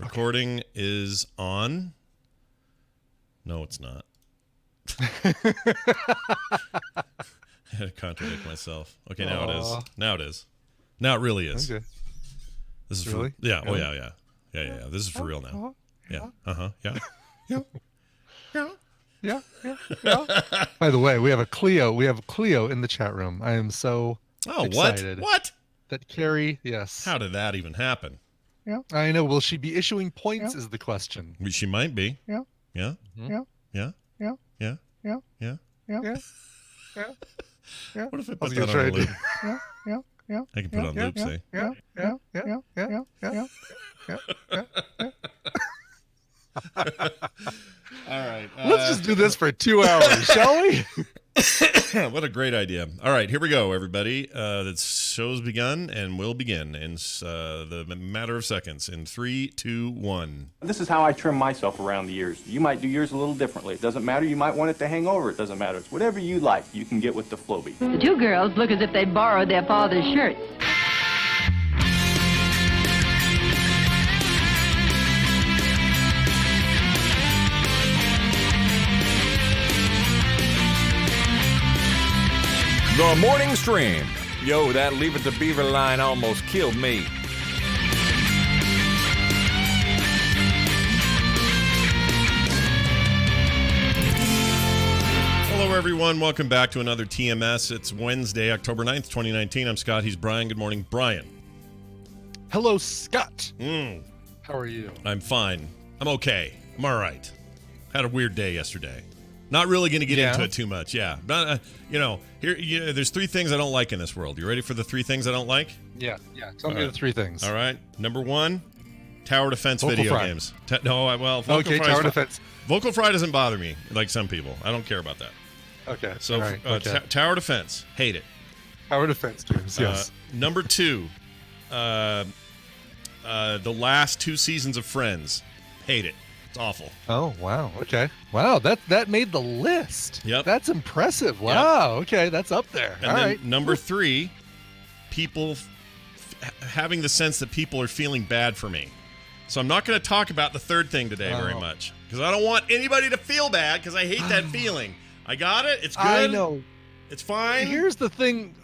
Recording is on. No, it's not. I had to contradict myself. Okay, now it is. Now it is. Now it really is. Okay. This is Really? for yeah. Oh Really? yeah. This is for real now. Yeah. Yeah. Yeah. By the way, we have a Cleo. We have Cleo in the chat room. I am so excited. What? That Carrie, yes. How did that even happen? Yeah. I know. Will she be issuing points is the question. She might be. Yeah. Yeah. Yeah. Yeah. Yeah. Yeah. Yeah. Yeah. Yeah. Yeah. What if I I put was that gonna try on to loop? Yeah. I can put on loop, say. Yeah. All right. Let's just do this for 2 hours, shall we? What a great idea. All right, here we go, everybody. The show's begun and will begin in the matter of seconds. In 3, 2, 1. This is how I trim myself around the ears. You might do yours a little differently. It doesn't matter. You might want it to hang over. It doesn't matter. It's whatever you like. You can get with the Flowbee. The two girls look as if they borrowed their father's shirts. The Morning Stream. Yo, that Leave It to Beaver line almost killed me. Hello, everyone. Welcome back to another TMS. It's Wednesday, October 9th, 2019. I'm Scott. He's Brian. Good morning, Brian. Hello, Scott. How are you? I'm fine. I'm okay. I'm all right. Had a weird day yesterday. Not really going to get into it too much. Yeah. Not, there's 3 things I don't like in this world. You ready for the 3 things I don't like? Yeah. Tell me the 3 things. All right. Number 1, tower defense Vocal video fry. games. Vocal fry tower defense. Vocal fry doesn't bother me like some people. I don't care about that. Okay. So all right, okay. Tower defense, hate it. Tower defense games, yes. Number 2, the last 2 seasons of Friends, hate it. It's awful. Oh, wow. Okay. Wow, that made the list. Yep. That's impressive. Wow. Okay, that's up there. And All then right. number 3, people having the sense that people are feeling bad for me. So I'm not going to talk about the 3rd thing today very much because I don't want anybody to feel bad because I hate that feeling. I got it. It's good. I know. It's fine. Here's the thing.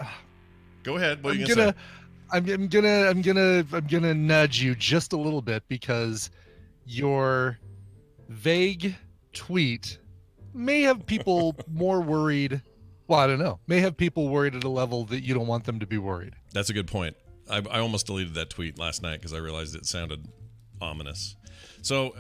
Go ahead. What are you going to say? I'm gonna nudge you just a little bit because your vague tweet may have people more worried. Well, I don't know. May have people worried at a level that you don't want them to be worried. That's a good point. I almost deleted that tweet last night because I realized it sounded ominous. So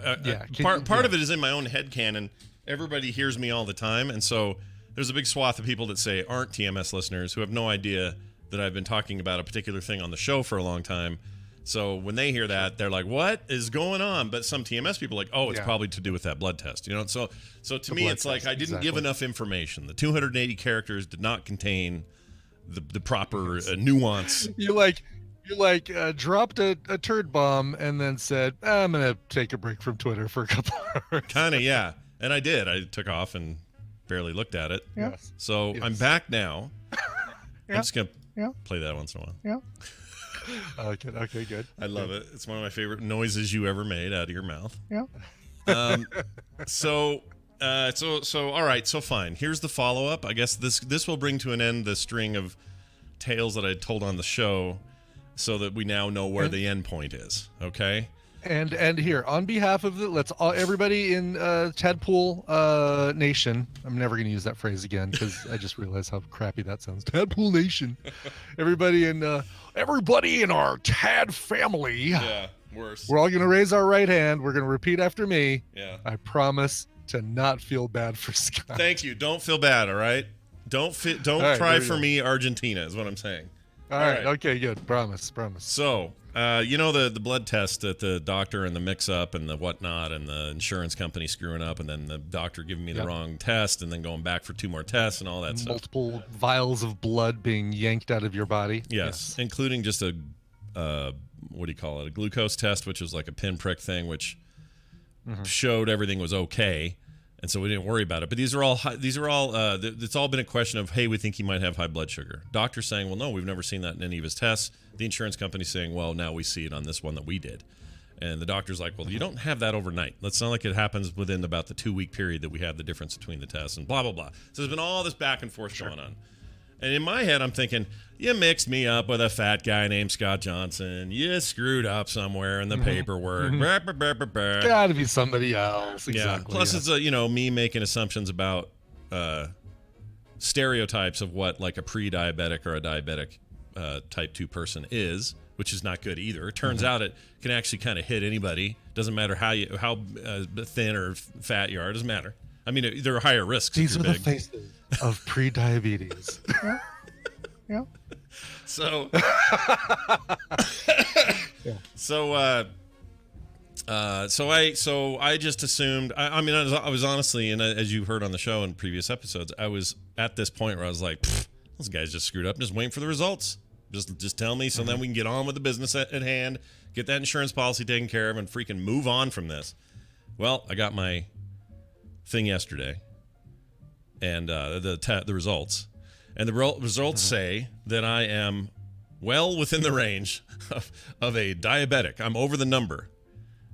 part of it is in my own headcanon. Everybody hears me all the time, and so there's a big swath of people that say aren't TMS listeners who have no idea that I've been talking about a particular thing on the show for a long time. So when they hear that, they're like, "What is going on?" But some TMS people are like, "Oh, it's probably to do with that blood test." You know, so to me, it's like I didn't give enough information. The 280 characters did not contain the proper nuance. You dropped a turd bomb and then said, "I'm gonna take a break from Twitter for a couple hours." Kind of, yeah. And I did. I took off and barely looked at it. Yes. So Yes. I'm back now. I'm just gonna Yeah. play that once in a while. Yeah. Okay, good. I love it. It's one of my favorite noises you ever made out of your mouth. Yeah. So all right. So fine. Here's the follow up. I guess this will bring to an end the string of tales that I told on the show, so that we now know where the end point is. Okay. And here, on behalf of everybody in Tadpool Nation, I'm never going to use that phrase again because I just realized how crappy that sounds. Tadpool Nation, everybody in our Tad family. Yeah, worse. We're all going to raise our right hand. We're going to repeat after me. Yeah. I promise to not feel bad for Scott. Thank you. Don't feel bad. All right. Don't right, cry there for you go. me, Argentina, is what I'm saying. All right. Okay, good. Promise. So, the blood test at the doctor and the mix-up and the whatnot and the insurance company screwing up and then the doctor giving me the wrong test and then going back for 2 more tests and all that stuff. Multiple vials of blood being yanked out of your body. Yes. Including just a, what do you call it, a glucose test, which was like a pinprick thing, which showed everything was okay. And so we didn't worry about it. But these are all, it's all been a question of, hey, we think he might have high blood sugar. Doctor saying, well, no, we've never seen that in any of his tests. The insurance company saying, well, now we see it on this one that we did. And the doctor's like, well, you don't have that overnight. It's not like it happens within about the 2-week period that we have the difference between the tests and blah, blah, blah. So there's been all this back and forth going on. And in my head, I'm thinking, you mixed me up with a fat guy named Scott Johnson. You screwed up somewhere in the paperwork. Gotta be somebody else. Exactly. Yeah. Plus, it's me making assumptions about stereotypes of what like a pre-diabetic or a diabetic type 2 person is, which is not good either. It turns out it can actually kind of hit anybody. Doesn't matter how thin or fat you are. It doesn't matter. I mean, there are higher risks. These are the faces of pre-diabetes. Yeah. So, so I just assumed. I mean, I was honestly, and as you heard on the show in previous episodes, I was at this point where I was like, those guys just screwed up. I'm just waiting for the results. Just tell me, so then we can get on with the business at hand, get that insurance policy taken care of, and freaking move on from this. Well, I got my thing yesterday, and the results, and the results say that I am well within the range of a diabetic. I'm over the number.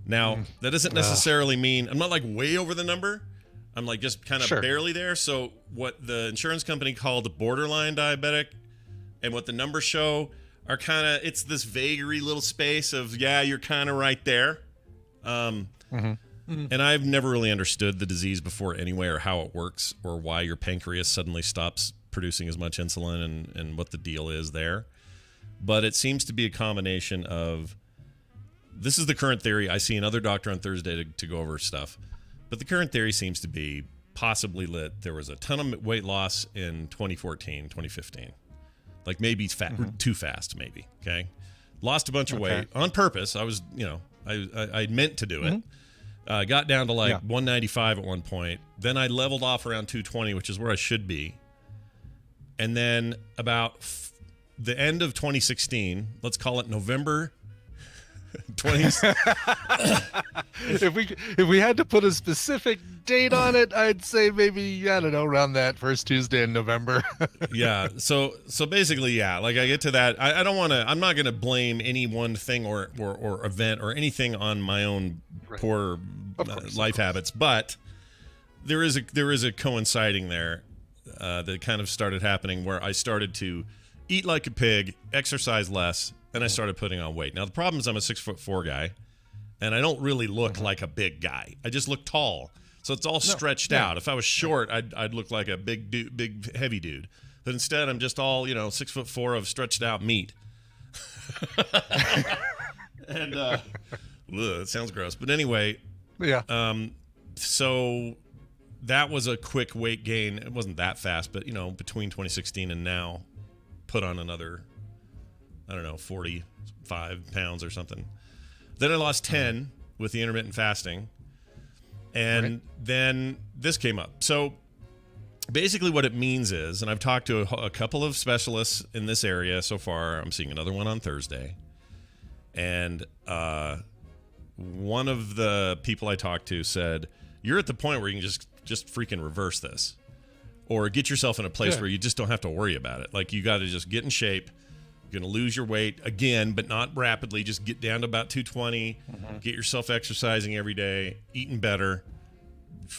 Now, that doesn't necessarily mean I'm not like way over the number. I'm like just kind of barely there. So what the insurance company called borderline diabetic and what the numbers show are kind of, it's this vagary little space of, you're kind of right there. And I've never really understood the disease before anyway, or how it works, or why your pancreas suddenly stops producing as much insulin and what the deal is there. But it seems to be a combination of, this is the current theory. I see another doctor on Thursday to go over stuff. But the current theory seems to be possibly there was a ton of weight loss in 2014, 2015. Like maybe too fast, maybe. Okay. Lost a bunch of weight on purpose. I was, I meant to do it. Got down to 195 at one point. Then I leveled off around 220, which is where I should be. And then about the end of 2016, let's call it November 20. If we had to put a specific date on it, I'd say maybe, I don't know, around that first Tuesday in November. Yeah. So basically, like I get to that. I don't want to, I'm not going to blame any one thing or event or anything on my own poor life habits, but there is a coinciding there that kind of started happening where I started to eat like a pig, exercise less, and I started putting on weight. Now the problem is I'm a 6'4" guy, and I don't really look like a big guy. I just look tall, so it's all stretched out. If I was short, I'd look like a big heavy dude. But instead, I'm just all 6'4" of stretched out meat. And it sounds gross, but anyway. Yeah. So that was a quick weight gain. It wasn't that fast, but between 2016 and now, put on another, 45 pounds or something. Then I lost 10 with the intermittent fasting, and then this came up. So basically, what it means is, and I've talked to a couple of specialists in this area so far. I'm seeing another one on Thursday, and one of the people I talked to said, you're at the point where you can just freaking reverse this, or get yourself in a place where you just don't have to worry about it. Like, you got to just get in shape. You're going to lose your weight again, but not rapidly. Just get down to about 220, get yourself exercising every day, eating better,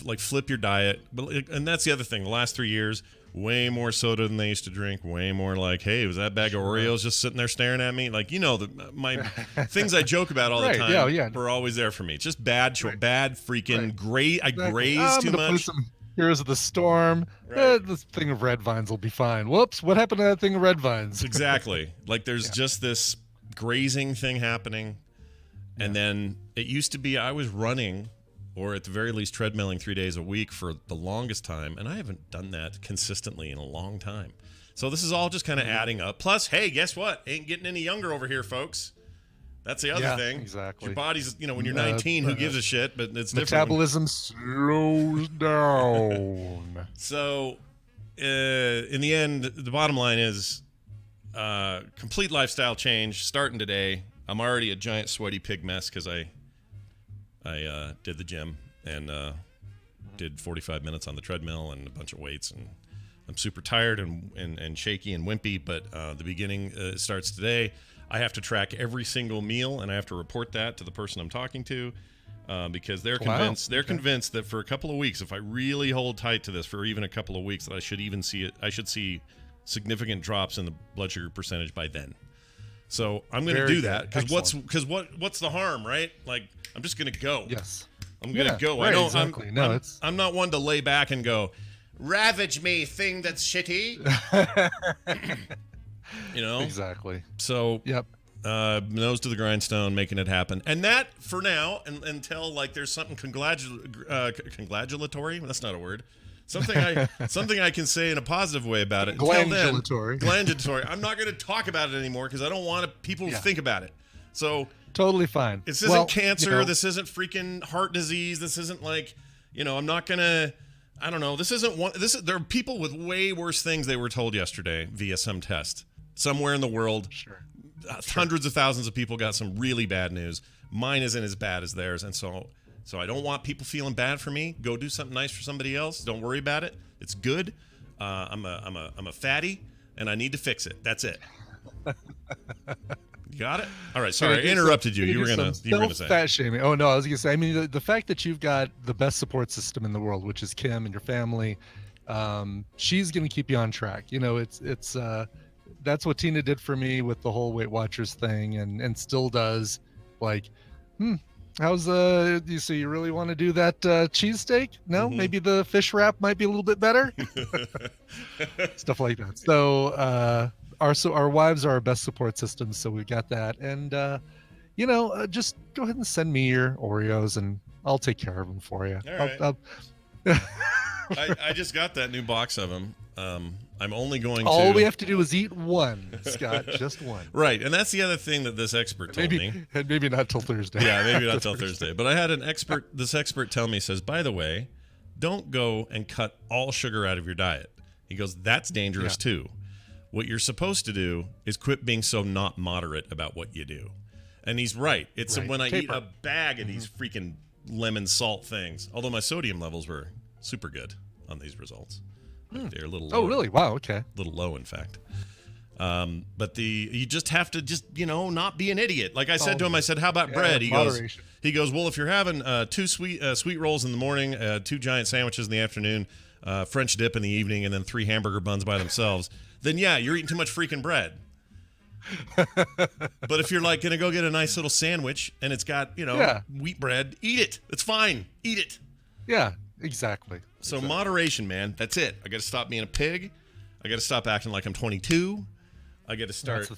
like flip your diet. And that's the other thing. The last 3 years, way more soda than they used to drink, way more like, hey, was that bag of Oreos just sitting there staring at me? Like, my things I joke about all the time were always there for me. It's just bad freaking I graze too much. Heroes of the Storm. This thing of red vines will be fine. Whoops, what happened to that thing of red vines? Exactly. Like, there's just this grazing thing happening. And then it used to be I was running, or at the very least treadmilling 3 days a week for the longest time, and I haven't done that consistently in a long time. So this is all just kind of adding up. Plus, hey, guess what? Ain't getting any younger over here, folks. That's the other thing. Exactly. Your body's, when you're 19, who gives a shit? But it's metabolism slows down. So, in the end, the bottom line is complete lifestyle change starting today. I'm already a giant sweaty pig mess because I did the gym and did 45 minutes on the treadmill and a bunch of weights, and I'm super tired and shaky and wimpy. But the beginning starts today. I have to track every single meal, and I have to report that to the person I'm talking to. Because they're convinced convinced that for a couple of weeks, if I really hold tight to this for even a couple of weeks, that I should see significant drops in the blood sugar percentage by then. So I'm going to do that because what's the harm, right? Like, I'm just going to go. Yes, I'm going to go. Right, I don't. exactly. I'm not one to lay back and go, ravage me, thing that's shitty. Exactly. So yep. Nose to the grindstone, making it happen, and that for now, until like there's something congratulatory. That's not a word. Something I can say in a positive way about it. Glandulatory. Glandulatory. I'm not going to talk about it anymore because I don't want people to think about it. So totally fine. This isn't cancer. This isn't freaking heart disease. This isn't like, I'm not gonna. I don't know. This isn't one. There are people with way worse things they were told yesterday via some test somewhere in the world. Sure. Hundreds of thousands of people got some really bad news. Mine isn't as bad as theirs, and so I don't want people feeling bad for me. Go do something nice for somebody else. Don't worry about it. It's good. I'm a fatty, and I need to fix it. That's it. You got it? All right. Sorry, I interrupted you. You were gonna say fat shaming. Oh no, I was gonna say. I mean, the fact that you've got the best support system in the world, which is Kim and your family, she's gonna keep you on track. It's that's what Tina did for me with the whole Weight Watchers thing, and still does. Like, how's so you really want to do that cheesesteak? No, maybe the fish wrap might be a little bit better. Stuff like that. So our wives are our best support system, so we got that. And just go ahead and send me your Oreos, and I'll take care of them for you. All right. I just got that new box of them. I'm only going to. All we have to do is eat one, Scott, just one. Right, and that's the other thing that this expert told me. And maybe not till Thursday. Yeah, maybe not till Thursday. But I had this expert tell me, says, by the way, don't go and cut all sugar out of your diet. He goes, that's dangerous too. What you're supposed to do is quit being so not moderate about what you do. And he's right. It's when I eat a bag of these freaking lemon salt things, although my sodium levels were super good on these results. They're a little lower. Oh, really? Wow, okay. A little low, in fact. But you just have to not be an idiot. Like I said to him, I said, how about bread? He goes, well, if you're having 2 sweet rolls in the morning, 2 giant sandwiches in the afternoon, French dip in the evening, and then 3 hamburger buns by themselves, then yeah, you're eating too much freaking bread. But if you're like going to go get a nice little sandwich and it's got, wheat bread, eat it. It's fine. Eat it. Yeah, exactly. So moderation, man. That's it. I got to stop being a pig. I got to stop acting like I'm 22. I got to start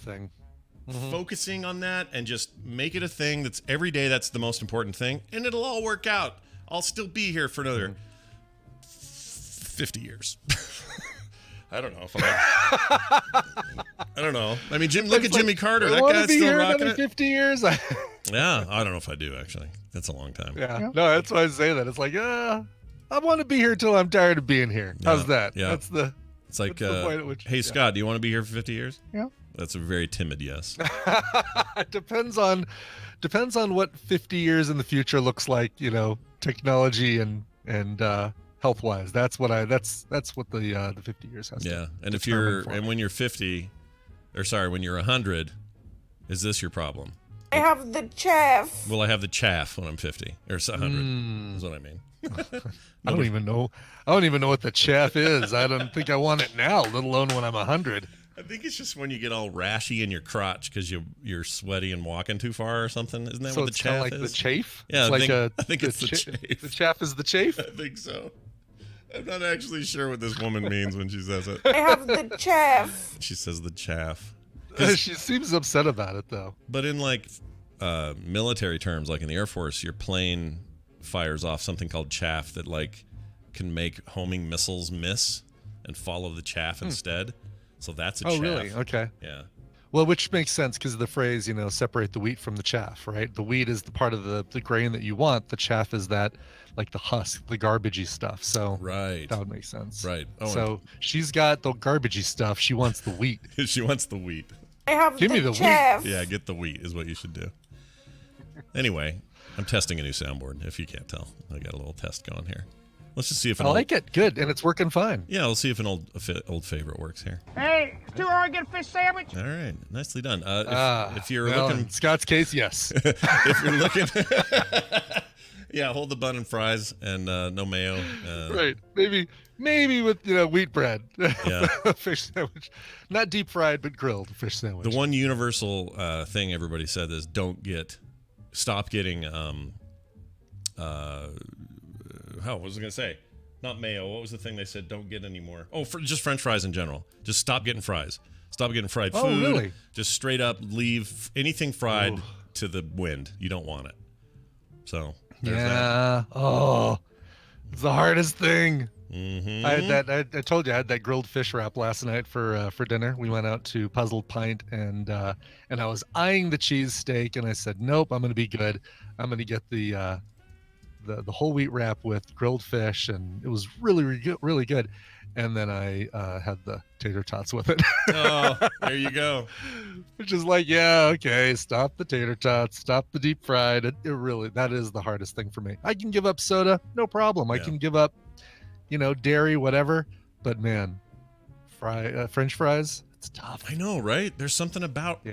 focusing on that and just make it a thing that's every day. That's the most important thing. And it'll all work out. I'll still be here for another 50 years. I don't know if I don't know. I mean, look at Jimmy Carter. That guy's still rocking it. 50 years. Yeah, I don't know if I do, actually. That's a long time. Yeah. No, that's why I say that. It's like, I want to be here till I'm tired of being here. How's that? Yeah. It's like, the point at which, hey, Scott, do you want to be here for 50 years? Yeah. That's a very timid yes. It depends on what 50 years in the future looks like, technology and health wise. That's what the 50 years has. Yeah. And when you're 50, when you're 100, is this your problem? I have the chaff. Well, I have the chaff when I'm 50 or 100 is what I mean. I don't even know what the chaff is. I don't think I want it now, let alone when I'm 100. I think it's just when you get all rashy in your crotch because you're sweaty and walking too far or something. Isn't that what the chaff is? The chafe? Yeah, I think it's the chafe. The chaff is the chafe? I think so. I'm not actually sure what this woman means when she says it. I have the chaff. She says the chaff. She seems upset about it, though. But in military terms, like in the Air Force, your plane fires off something called chaff that can make homing missiles miss and follow the chaff instead. So that's a chaff. Oh, really? Okay. Yeah. Well, which makes sense because of the phrase, separate the wheat from the chaff, right? The wheat is the part of the grain that you want. The chaff is that, like the husk, the garbagey stuff. So right. That would make sense. Right. Oh, so she's got the garbagey stuff. She wants the wheat. She wants the wheat. I have Give me the chaff. wheat. Yeah, get the wheat is what you should do. Anyway, I'm testing a new soundboard, if you can't tell. I got a little test going here. Let's just see if I like it. Good. And it's working fine. Yeah, we'll see if an old favorite works here. Hey, two Oregon fish sandwich. All right, nicely done. If you're well, looking, in Scott's case, yes. if you're looking, yeah, hold the bun and fries and no mayo. Right, maybe with wheat bread. Yeah. Fish sandwich, not deep fried but grilled fish sandwich. The one universal thing everybody said is stop getting. What was I gonna say? Not mayo. What was the thing they said? Don't get anymore. Oh, just French fries in general. Just stop getting fries. Stop getting fried food. Oh, really? Just straight up leave anything fried to the wind. You don't want it. So there's that. Oh, it's the hardest thing. Mm-hmm. I had that. I told you I had that grilled fish wrap last night for dinner. We went out to Puzzled Pint, and I was eyeing the cheese steak, and I said, nope, I'm gonna be good. I'm gonna get the whole wheat wrap with grilled fish, and it was really good. And then I had the tater tots with it. Oh, there you go. Which is like, yeah, okay, stop the tater tots, stop the deep fried. It really, that is the hardest thing for me. I can give up soda, no problem. I can give up, dairy, whatever. But man, French fries, it's tough. I know, right? There's something about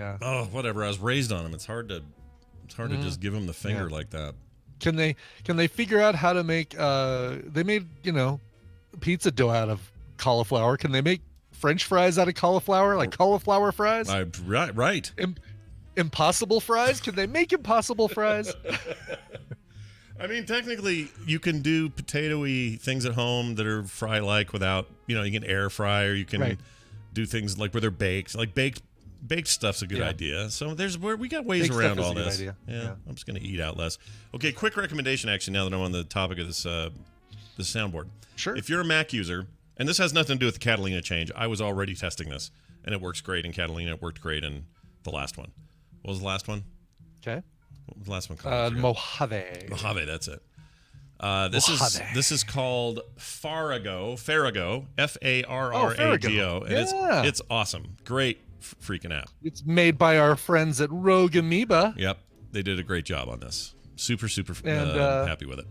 whatever. I was raised on them. It's hard to just give them the finger like that. Can they figure out how to make they made pizza dough out of cauliflower? Can they make French fries out of cauliflower, like cauliflower fries? Right. Impossible fries? Can they make impossible fries? I mean, technically, you can do potato-y things at home that are fry-like without, you can air fry, or you can do things like where they're baked. Like baked stuff's a good idea. So we got ways Baked around stuff is all a good this. idea. Yeah, I'm just gonna eat out less. Okay, quick recommendation actually. Now that I'm on the topic of this soundboard, sure. If you're a Mac user, and this has nothing to do with the Catalina change, I was already testing this, and it works great in Catalina. It worked great in the last one. What was the last one? Okay. What was the last one called? Mojave. Mojave, that's it. This is called Farago, Farago, F-A-R-R-A-G-O, and it's awesome. Great freaking app. It's made by our friends at Rogue Amoeba. Yep, they did a great job on this. Super and, happy with it.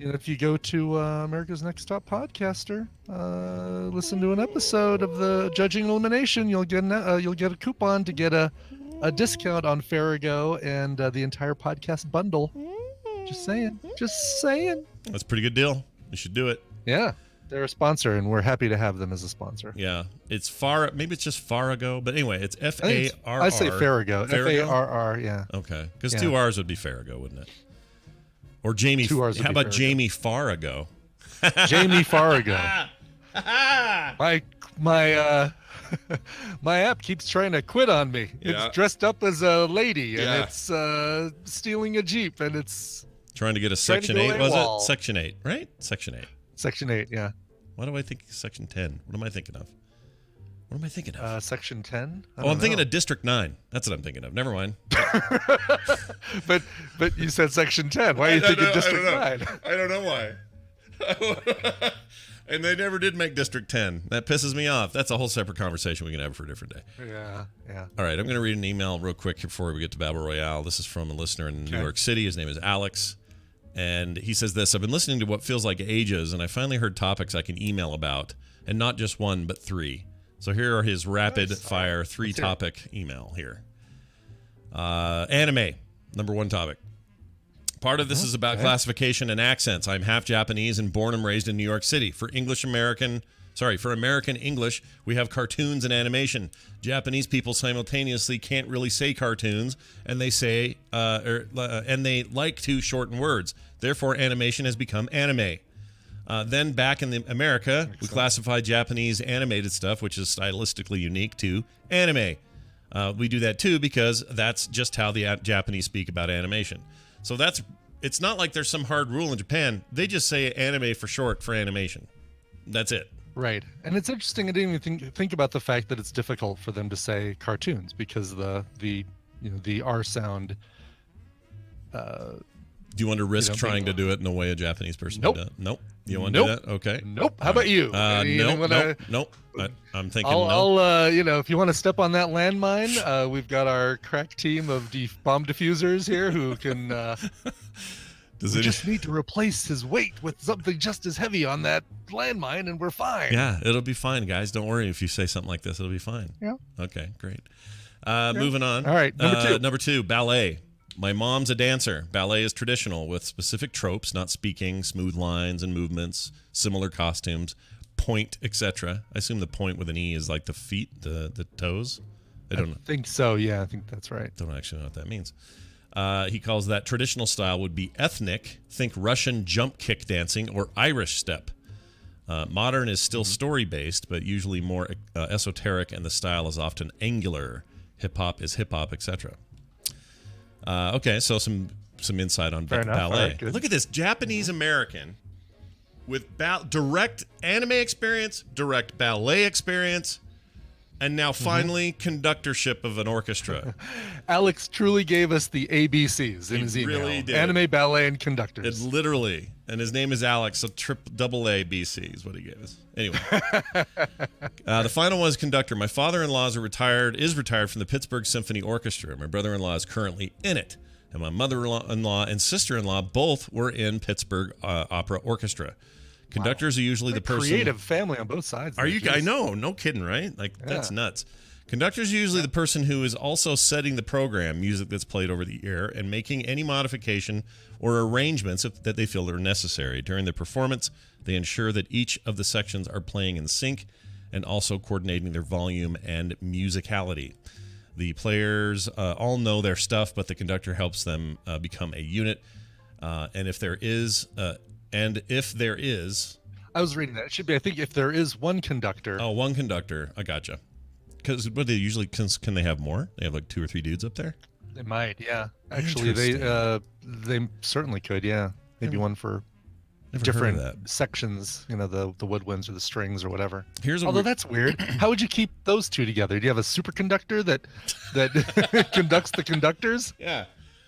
And if you go to America's Next Top Podcaster, listen to an episode of the Judging Elimination, you'll get a coupon to get a discount on Farago and the entire podcast bundle. Just saying. That's a pretty good deal. You should do it. Yeah, they're a sponsor, and we're happy to have them as a sponsor. Yeah, maybe it's just Farago, but anyway, it's F-A-R-R. I say Farago. F-A-R-R. Yeah. Okay, because 2 R's would be Farago, wouldn't it? Or Jamie. 2 R's. How about Farago. Jamie Farago? Jamie Farago. My app keeps trying to quit on me. Yeah. It's dressed up as a lady, and it's stealing a Jeep, and it's trying to get a Section 8. Was it Section 8? Right? Section 8. Section 8. Yeah. Why do I think Section 10? What am I thinking of? Section 10. I'm thinking of District 9. That's what I'm thinking of. Never mind. but you said Section 10. Why are you thinking District 9? I don't know why. And they never did make District 10. That pisses me off. That's a whole separate conversation we can have for a different day. Yeah. All right, I'm going to read an email real quick before we get to Battle Royale. This is from a listener in New York City. His name is Alex. And he says this: I've been listening to what feels like ages, and I finally heard topics I can email about, and not just one, but 3. So here are his rapid-fire 3-topic email here. Anime, number 1 topic. Part of this is about classification and accents. I'm half Japanese and born and raised in New York City. For American English, we have cartoons and animation. Japanese people simultaneously can't really say cartoons, and they like to shorten words. Therefore, animation has become anime. Then back in America, we classify Japanese animated stuff, which is stylistically unique, to anime. We do that too because that's just how the Japanese speak about animation. So it's not like there's some hard rule in Japan. They just say anime for short for animation. That's it. Right. And it's interesting. I didn't even think about the fact that it's difficult for them to say cartoons because the R sound. Do you want to risk trying to do it in the way a Japanese person Nope. would? Nope. You want to do that? Okay. Nope. How about you? Nope. I'm thinking I'll if you want to step on that landmine, we've got our crack team of bomb diffusers here who can We just need to replace his weight with something just as heavy on that landmine, and we're fine. Yeah, it'll be fine, guys. Don't worry if you say something like this. It'll be fine. Yeah. Okay, great. Moving on. All right, number 2. Number 2, ballet. My mom's a dancer. Ballet is traditional with specific tropes, not speaking, smooth lines and movements, similar costumes, point, etc. I assume the point with an E is like the feet, the toes. I don't know. I think so. Yeah, I think that's right. Don't actually know what that means. He calls that traditional style would be ethnic. Think Russian jump kick dancing or Irish step. Modern is still story-based, but usually more esoteric, and the style is often angular. Hip-hop is hip-hop, etc. Okay, so some insight on ballet. Right, look at this Japanese-American with direct anime experience, direct ballet experience, and now finally conductorship of an orchestra. Alex truly gave us the ABCs in his email. Really did. Anime, ballet, and conductors. It literally, and his name is Alex, so double ABC is what he gave us. Anyway, the final one is conductor. My father-in-law is retired from the Pittsburgh Symphony Orchestra. My brother-in-law is currently in it, and my mother-in-law and sister-in-law both were in Pittsburgh Opera Orchestra. Conductors are usually the person. Creative family on both sides. Are you? I know, no kidding, right? Like that's nuts. Conductors are usually the person who is also setting the program, music that's played over the air, and making any modification or arrangements that they feel are necessary. During the performance, they ensure that each of the sections are playing in sync and also coordinating their volume and musicality. The players all know their stuff, but the conductor helps them become a unit. And if there is, I was reading that. It should be, I think, if there is one conductor. Oh, one conductor. I gotcha. Because what they usually can they have more? They have like 2 or 3 dudes up there. They might, yeah. Actually, they certainly could, yeah. Maybe one for different sections. You know, the woodwinds or the strings or whatever. Although that's weird. How would you keep those two together? Do you have a superconductor that conducts the conductors? Yeah.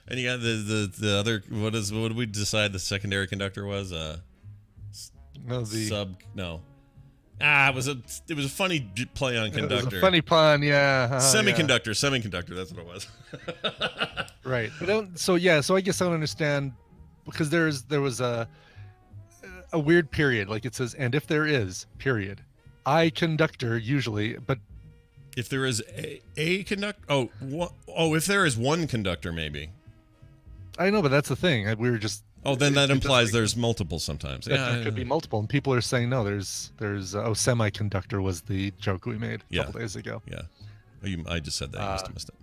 And you got the other. What did we decide the secondary conductor was? It was a funny play on conductor. It was a funny pun, yeah. Semiconductor. That's what it was. Right. So I guess I don't understand, because there was a weird period, like it says, and if there is period, I conductor usually, but if there is a conductor, if there is one conductor, maybe. I know, but that's the thing. We were just. Oh, then that implies there's multiple sometimes. Yeah, there could be multiple, and people are saying no. There's semiconductor was the joke we made a couple days ago. Yeah, I just said that. You must have missed it.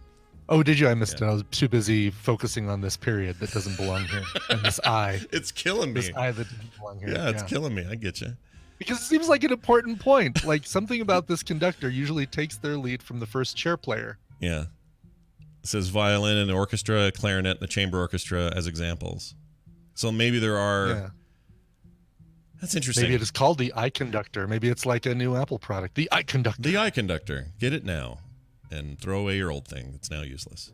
Oh, did you? I missed it. I was too busy focusing on this period that doesn't belong here, and this I. It's killing me. This I that doesn't belong here. Yeah, it's killing me. I get you. Because it seems like an important point. Like something about this conductor usually takes their lead from the first chair player. Yeah. It says violin and orchestra, clarinet, and the chamber orchestra as examples. So maybe there are. Yeah. That's interesting. Maybe it is called the iConductor. Maybe it's like a new Apple product. The iConductor. The iConductor. Get it now, and throw away your old thing. It's now useless.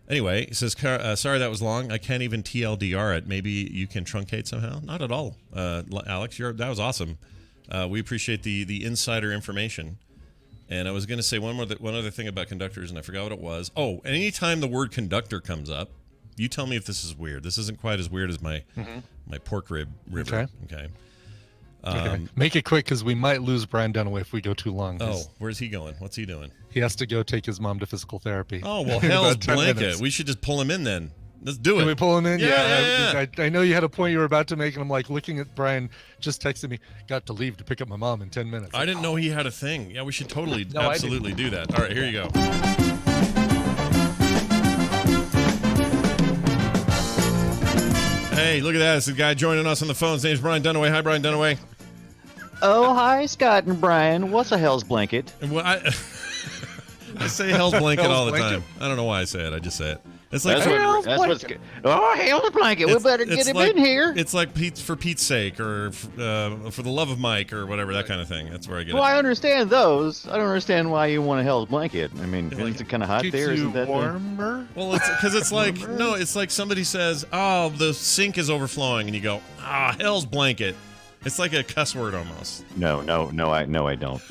Anyway, it says, sorry that was long. I can't even TLDR it. Maybe you can truncate somehow. Not at all, Alex. That was awesome. We appreciate the insider information. And I was going to say one other thing about conductors, and I forgot what it was. Oh, anytime the word conductor comes up, you tell me if this is weird. This isn't quite as weird as my pork rib river. Okay. Make it quick, because we might lose Brian Dunaway if we go too long. Oh, where's he going? What's he doing? He has to go take his mom to physical therapy. Oh, well, hell's blanket. We should just pull him in then. Let's do it. Can we pull him in? Yeah. I know you had a point you were about to make, and I'm like looking at Brian, just texted me, got to leave to pick up my mom in 10 minutes. I didn't know he had a thing. Yeah, we should totally, absolutely do that. All right, here you go. Hey, look at that. It's a guy joining us on the phone. His name's Brian Dunaway. Hi, Brian Dunaway. Oh, hi, Scott and Brian. What's a hell's blanket? Well, I say hell's blanket all the time. I don't know why I say it. I just say it. It's like hell's blanket. We better get him in here. It's like for Pete's sake, or for the love of Mike, or whatever, that kind of thing. That's where I get it. Well, I understand those. I don't understand why you want a hell's blanket. I mean, isn't it kind of hot there? Isn't that warmer? Well, it's because it's like no, it's like somebody says, "Oh, the sink is overflowing," and you go, "Ah, hell's blanket." It's like a cuss word almost. No, I don't. No, I don't.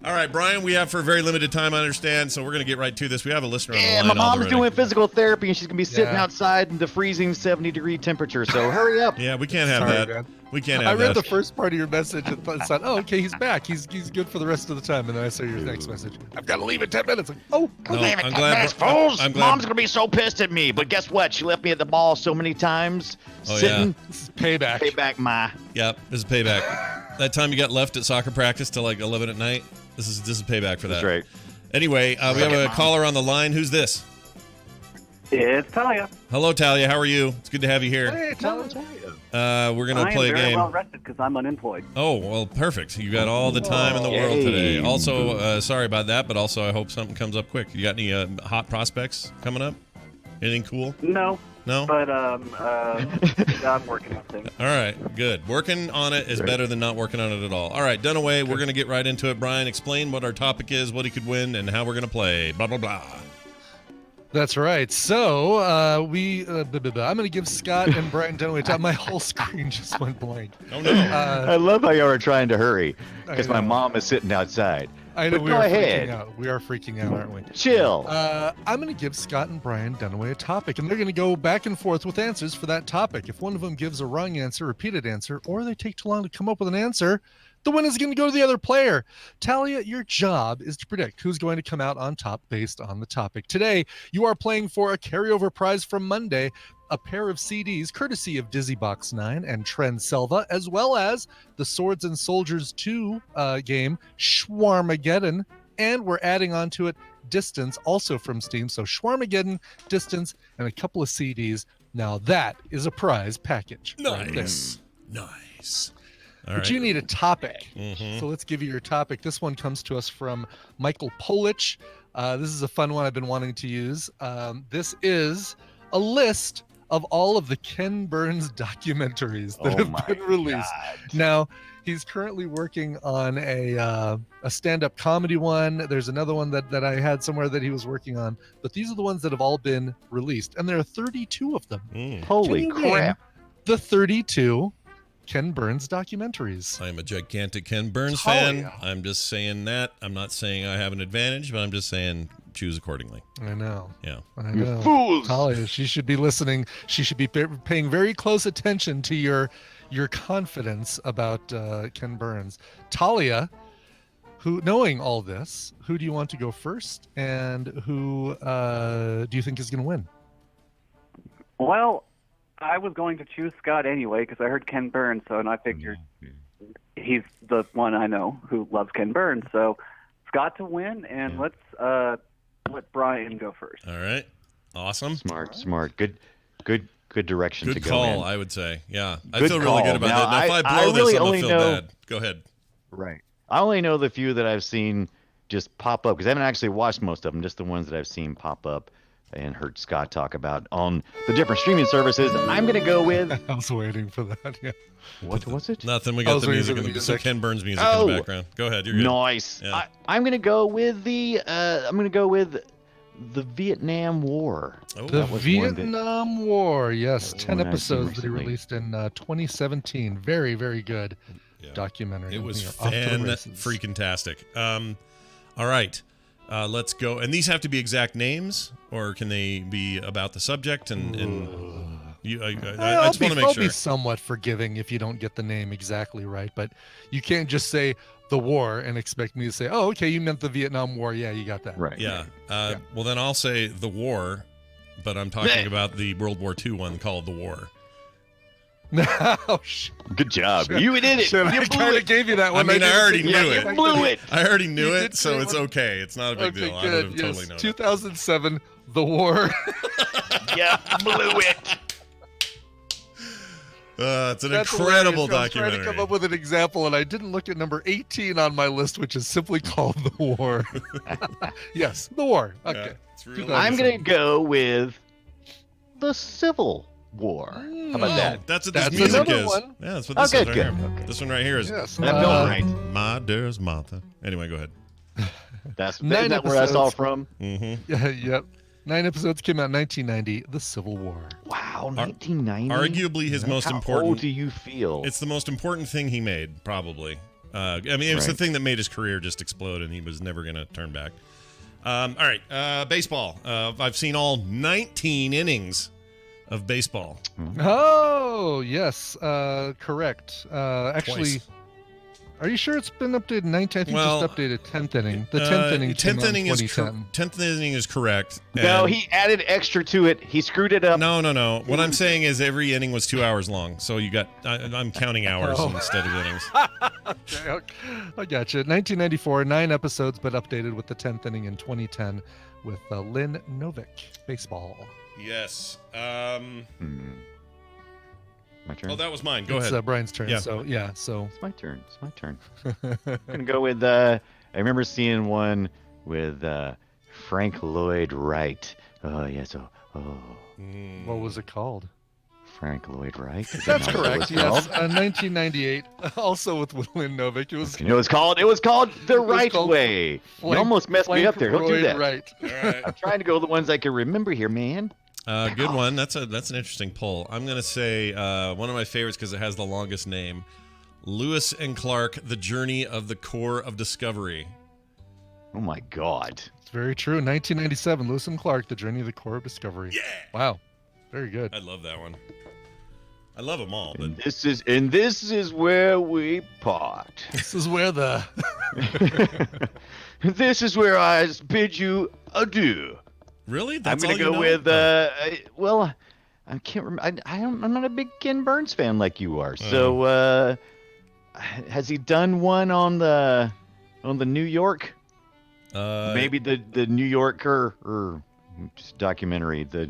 All right, Brian, we have for a very limited time, I understand, so we're going to get right to this. We have a listener on the Yeah, line my mom's already. doing physical therapy, and she's gonna be sitting Yeah. outside in the freezing 70-degree temperature. So hurry up. Yeah, we can't have Sorry, that. man. We can't I have read that. the first part of your message and thought, oh, okay, he's back. He's good for the rest of the time. And then I saw your next message. I've got to leave in 10 minutes. Like, oh, No, Damn it, I'm 10 glad. minutes, fools! I'm glad. Mom's gonna be so pissed at me. But guess what? She left me at the mall so many times. Oh, sitting. this is payback. Pay back my. Yep, this is payback. That time you got left at soccer practice till like 11 at night. This is payback for that. That's right. Anyway, we have a caller on the line. Who's this? It's Talia. Hello, Talia. How are you? It's good to have you here. Hey, tell us. We're gonna I play am a very game. well rested because I'm unemployed. Oh, well, perfect. You got all the time in the world Yay. today. Also, sorry about that, but also I hope something comes up quick. You got any hot prospects coming up? Anything cool? No, No? but I'm working on things. All right, good. Working on it is better than not working on it at all. All right, Dunaway, we're going to get right into it. Brian, explain what our topic is, what he could win, and how we're going to play. Blah, blah, blah. That's right. So I'm going to give Scott and Brian Dunaway time. My whole screen just went blank. Oh, no. I love how you were trying to hurry because I my know. mom is sitting outside. I know But we go are ahead. freaking out. We are freaking out, aren't we? Chill. I'm going to give Scott and Brian Dunaway a topic, and they're going to go back and forth with answers for that topic. If one of them gives a wrong answer, repeated answer, or they take too long to come up with an answer, the win is going to go to the other player. Talia, your job is to predict who's going to come out on top based on the topic. Today, you are playing for a carryover prize from Monday, a pair of CDs courtesy of Dizzy Box 9 and Trend Selva, as well as the Swords and Soldiers 2 game, Schwarmageddon. And we're adding on to it Distance, also from Steam. So Schwarmageddon, Distance, and a couple of CDs. Now that is a prize package. right there. Nice. All But right. you need a topic. Mhm. So let's give you your topic. This one comes to us from Michael Polich. This is a fun one I've been wanting to use. This is a list of all of the Ken Burns documentaries that have been released. Now, he's currently working on a stand-up comedy one. There's another one that I had somewhere that he was working on. But these are the ones that have all been released. And there are 32 of them. Holy Can you name crap. The 32 Ken Burns documentaries. I'm a gigantic Ken Burns Talia. fan. I'm just saying that. I'm not saying I have an advantage, but I'm just saying choose accordingly. I know. Yeah. I know. Fools. Talia, she should be listening. She should be paying very close attention to your confidence about Ken Burns. Talia, who, knowing all this, who do you want to go first, and who do you think is going to win? Well, I was going to choose Scott anyway because I heard Ken Burns, and I figured he's the one I know who loves Ken Burns. So Scott to win, and let's let Brian go first. All right. Awesome. Smart. Good direction to Good go call, in. I would say. Yeah. I Good feel really good call. about Now, that. Now, if I I blow really this, I'm only going to feel know- bad. Go ahead. Right. I only know the few that I've seen just pop up because I haven't actually watched most of them, just the ones that I've seen pop up and heard Scott talk about on the different streaming services. I'm going to go with... I was waiting for that. Yeah. What was it? Nothing. We I got was the waiting music, for the some music. Ken Burns music in Oh. the background. Go ahead. You're good. Nice. Yeah. I'm going to go with the Vietnam War. Oh, The That was one that- Vietnam War, yes, That was 10 one I've seen episodes that he recently. released in 2017. Very, very good Yeah. documentary. It was We are off to the races. freaking-tastic. All right. Let's go. And these have to be exact names, or can they be about the subject? And you, I just want to make I'll sure. be somewhat forgiving if you don't get the name exactly right, but you can't just say the war and expect me to say, oh, okay, you meant the Vietnam War. Yeah, you got that. Right. Yeah. Well, then I'll say the war, but I'm talking about the World War II one called The War. Oh, shit. Good job. You did it. I You blew kind of it. gave you that I one. mean, I didn't already think- knew Yeah, it. you blew it. I already knew You it, did so say it's one. okay. It's not a big Okay, deal. I good. would have Yes, totally known it. 2007, The War. Yeah, blew it. It's an That's incredible hilarious. I was trying documentary. to come up with an example, and I didn't look at number 18 on my list, which is simply called The War. Yes, The War. Okay. Yeah, it's really I'm awesome. going to go with the Civil War. How about that? That's what That's this music another is. one. Yeah, that's what this Okay, is right good. here. Okay. This one right here is Yes. I'm doing right. My dearest Martha. Anyway, go ahead. That's Nine isn't that where that's all episodes. from? Mm-hmm. Yeah, yep. 9 episodes came out in 1990. The Civil War. Wow. Wow, 1990. Arguably his most How important. old do you feel? It's the most important thing he made, probably. I mean, it was the thing that made his career just explode, and he was never going to turn back. All right, baseball. I've seen all 19 innings of baseball. Oh, yes, correct. Actually, Twice. are you sure it's been updated? 19, I think Well, just updated 10th inning. The 10th inning. 10th inning is 2010. 10th inning is correct. No, and- he added extra to it. He screwed it up. No. What I'm saying is every inning was 2 hours long, so you got. I'm counting hours instead of innings. Okay, I got you. 1994, 9 episodes, but updated with the 10th inning in 2010 with Lynn Novick. Baseball. Yes. My turn. Oh, that was mine. Go It's ahead. Brian's turn. Yeah. So yeah. So It's my turn. I'm gonna go with. I remember seeing one with Frank Lloyd Wright. Oh yes. Oh, what was it called? Frank Lloyd Wright. Is that That's not what it correct. was Yes. called? 1998. Also with Lynn Novick. It was You know, it was called The Right called Way. You Flank- almost messed me Flank up there. Don't do Lloyd that. Wright. All right. I'm trying to go with the ones I can remember here, man. Good one. That's an interesting poll. I'm gonna say one of my favorites because it has the longest name. Lewis and Clark: The Journey of the Core of Discovery. Oh my God. It's very true. 1997. Lewis and Clark: The Journey of the Core of Discovery. Yeah. Wow. Very good. I love that one. I love them all, but And this is where we part. This is where the This is where I bid you adieu. really, that's I'm gonna all go you know? with well, I can't remember. I'm not a big Ken Burns fan like you are. So has he done one on the New York? Maybe the New Yorker or just documentary. The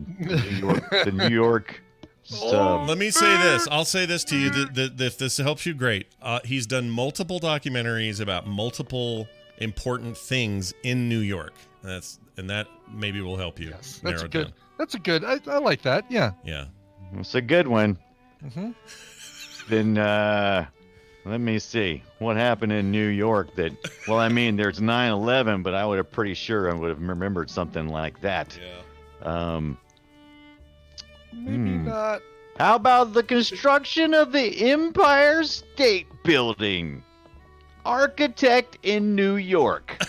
New York. Let me say this. I'll say this to you. If this helps you, great. He's done multiple documentaries about multiple important things in New York. That maybe will help you yes, narrow that's it good. down. That's a good. I like that. Yeah. Yeah. It's a good one. Mm-hmm. Then let me see what happened in New York. There's 9/11, but I would have pretty sure I would have remembered something like that. Yeah. Maybe not. How about the construction of the Empire State Building? Architect in New York.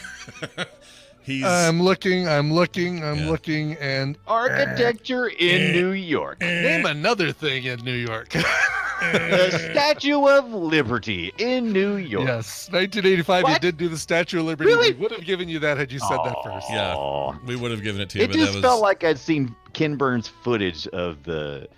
He's I'm looking, Yeah. and Architecture in New York. name another thing in New York. The Statue of Liberty in New York. Yes, 1985. You What? did do the Statue of Liberty. Really? We would have given you that had you said that first. Yeah. Aw. we would have given it to you, It but just that was felt like I'd seen Ken Burns footage of the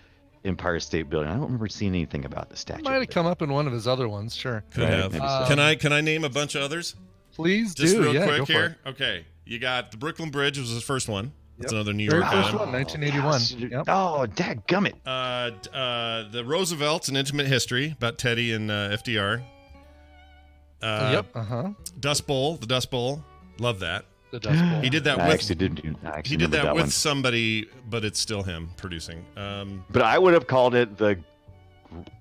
Empire State Building. I don't remember seeing anything about the statue. Might have come up in one of his other ones. Sure. could Right, have. maybe so. Can I name a bunch of others? Please Just do. real Yeah, quick go for here. it. Okay, you got the Brooklyn Bridge was his first one. That's Yep. another New Very York first one. one, 1981. Yep. Oh, dadgummit. The Roosevelt's an intimate history about Teddy and FDR. Yep. Dust Bowl, the Dust Bowl, love that. The Dust Bowl. He did that I with actually didn't. I actually he did remember that with one. somebody, but it's still him producing. But I would have called it the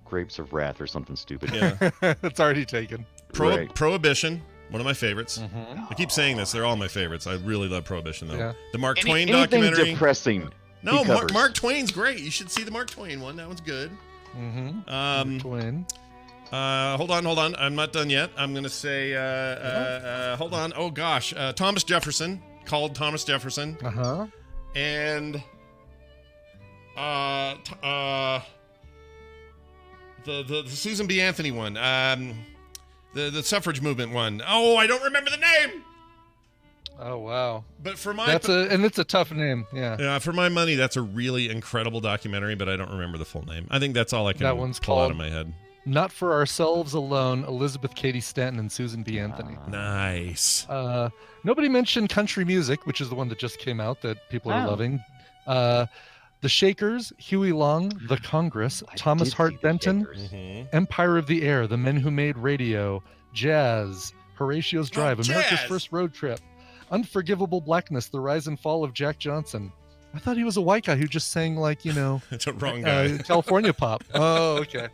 Grapes of Wrath or something stupid. Yeah, It's already taken. Right. Prohibition, one of my favorites. Mm-hmm. I keep saying this; they're all my favorites. I really love Prohibition, though. Yeah. The Mark Twain Anything documentary. depressing. No, he covers. Mark Twain's great. You should see the Mark Twain one. That one's good. Mm-hmm. Twin. Hold on. I'm not done yet. I'm gonna say, hold on. Oh gosh, Thomas Jefferson, called Thomas Jefferson, and the Susan B. Anthony one, the suffrage movement one. Oh, I don't remember the name. Oh wow. But for my it's a tough name. Yeah. for my money, that's a really incredible documentary, but I don't remember the full name. I think that's all I can That one's pull out called of my head. Not for Ourselves Alone. Elizabeth Cady Stanton and Susan B. Anthony. Nice. Nobody mentioned Country Music, which is the one that just came out that people are Oh. loving. The Shakers, Huey Long, The Congress, Thomas did see Hart The Benton, Shakers. Empire of the Air, The Men Who Made Radio, Jazz, Horatio's Drive, America's Jazz! First Road Trip, Unforgivable Blackness, The Rise and Fall of Jack Johnson. I thought he was a white guy who just sang like, It's a wrong guy. California pop. Oh, okay.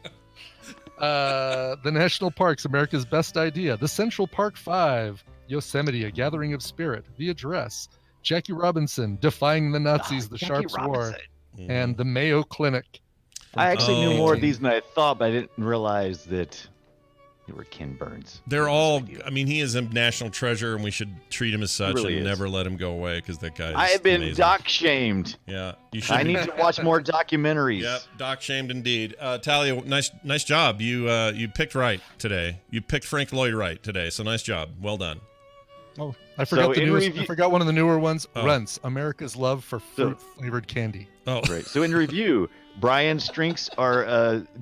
The National Parks, America's Best Idea, The Central Park Five, Yosemite, A Gathering of Spirit, The Address, Jackie Robinson, Defying the Nazis, The Jackie Sharps War. Robinson. and the Mayo Clinic. I actually knew more of 2018. these than I thought, but I didn't realize that they were Ken Burns. They're all. I mean, he is a national treasure, and we should treat him as such really and is. never let him go away because that guy is I have been amazing. doc shamed. Yeah, you should. I need to watch more documentaries. Yep, doc shamed indeed. Talia, nice job. You picked right today. You picked Frank Lloyd right today. So nice job. Well done. Oh, I forgot So the in newest. review- I forgot one of the newer ones. Oh. Runts, America's love for fruit-flavored candy. Oh, Right. So in review, Brian's drinks are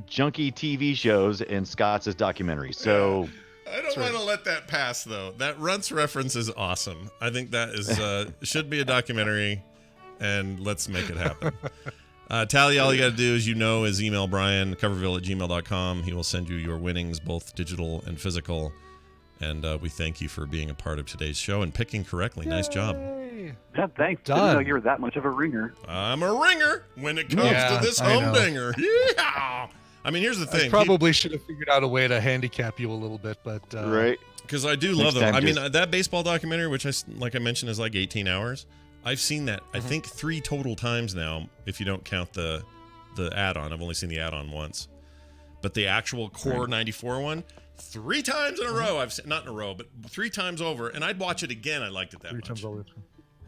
junky TV shows, and Scott's is documentaries. So I don't want to let that pass though. That Runts reference is awesome. I think that is should be a documentary, and let's make it happen. Talia, all you got to do is email Brian coverville@gmail.com. He will send you your winnings, both digital and physical. And we thank you for being a part of today's show and picking correctly. Nice job. Yay. Yeah, thanks. Done. Didn't know you were that much of a ringer. I'm a ringer when it comes Yeah, to this I know. humdinger. Yeah. I mean, here's the I thing. probably should have figured out a way to handicap you a little bit, but right. Because I do Next love them. time, I mean, just- that baseball documentary, which like I mentioned, is like 18 hours. I've seen that, Mm-hmm. I think, 3 total times now, if you don't count the add-on. I've only seen the add-on once. But the actual core 94 one, 3 times in a row. I've seen, not in a row, but 3 times over. And I'd watch it again. I liked it that 3 much. times over.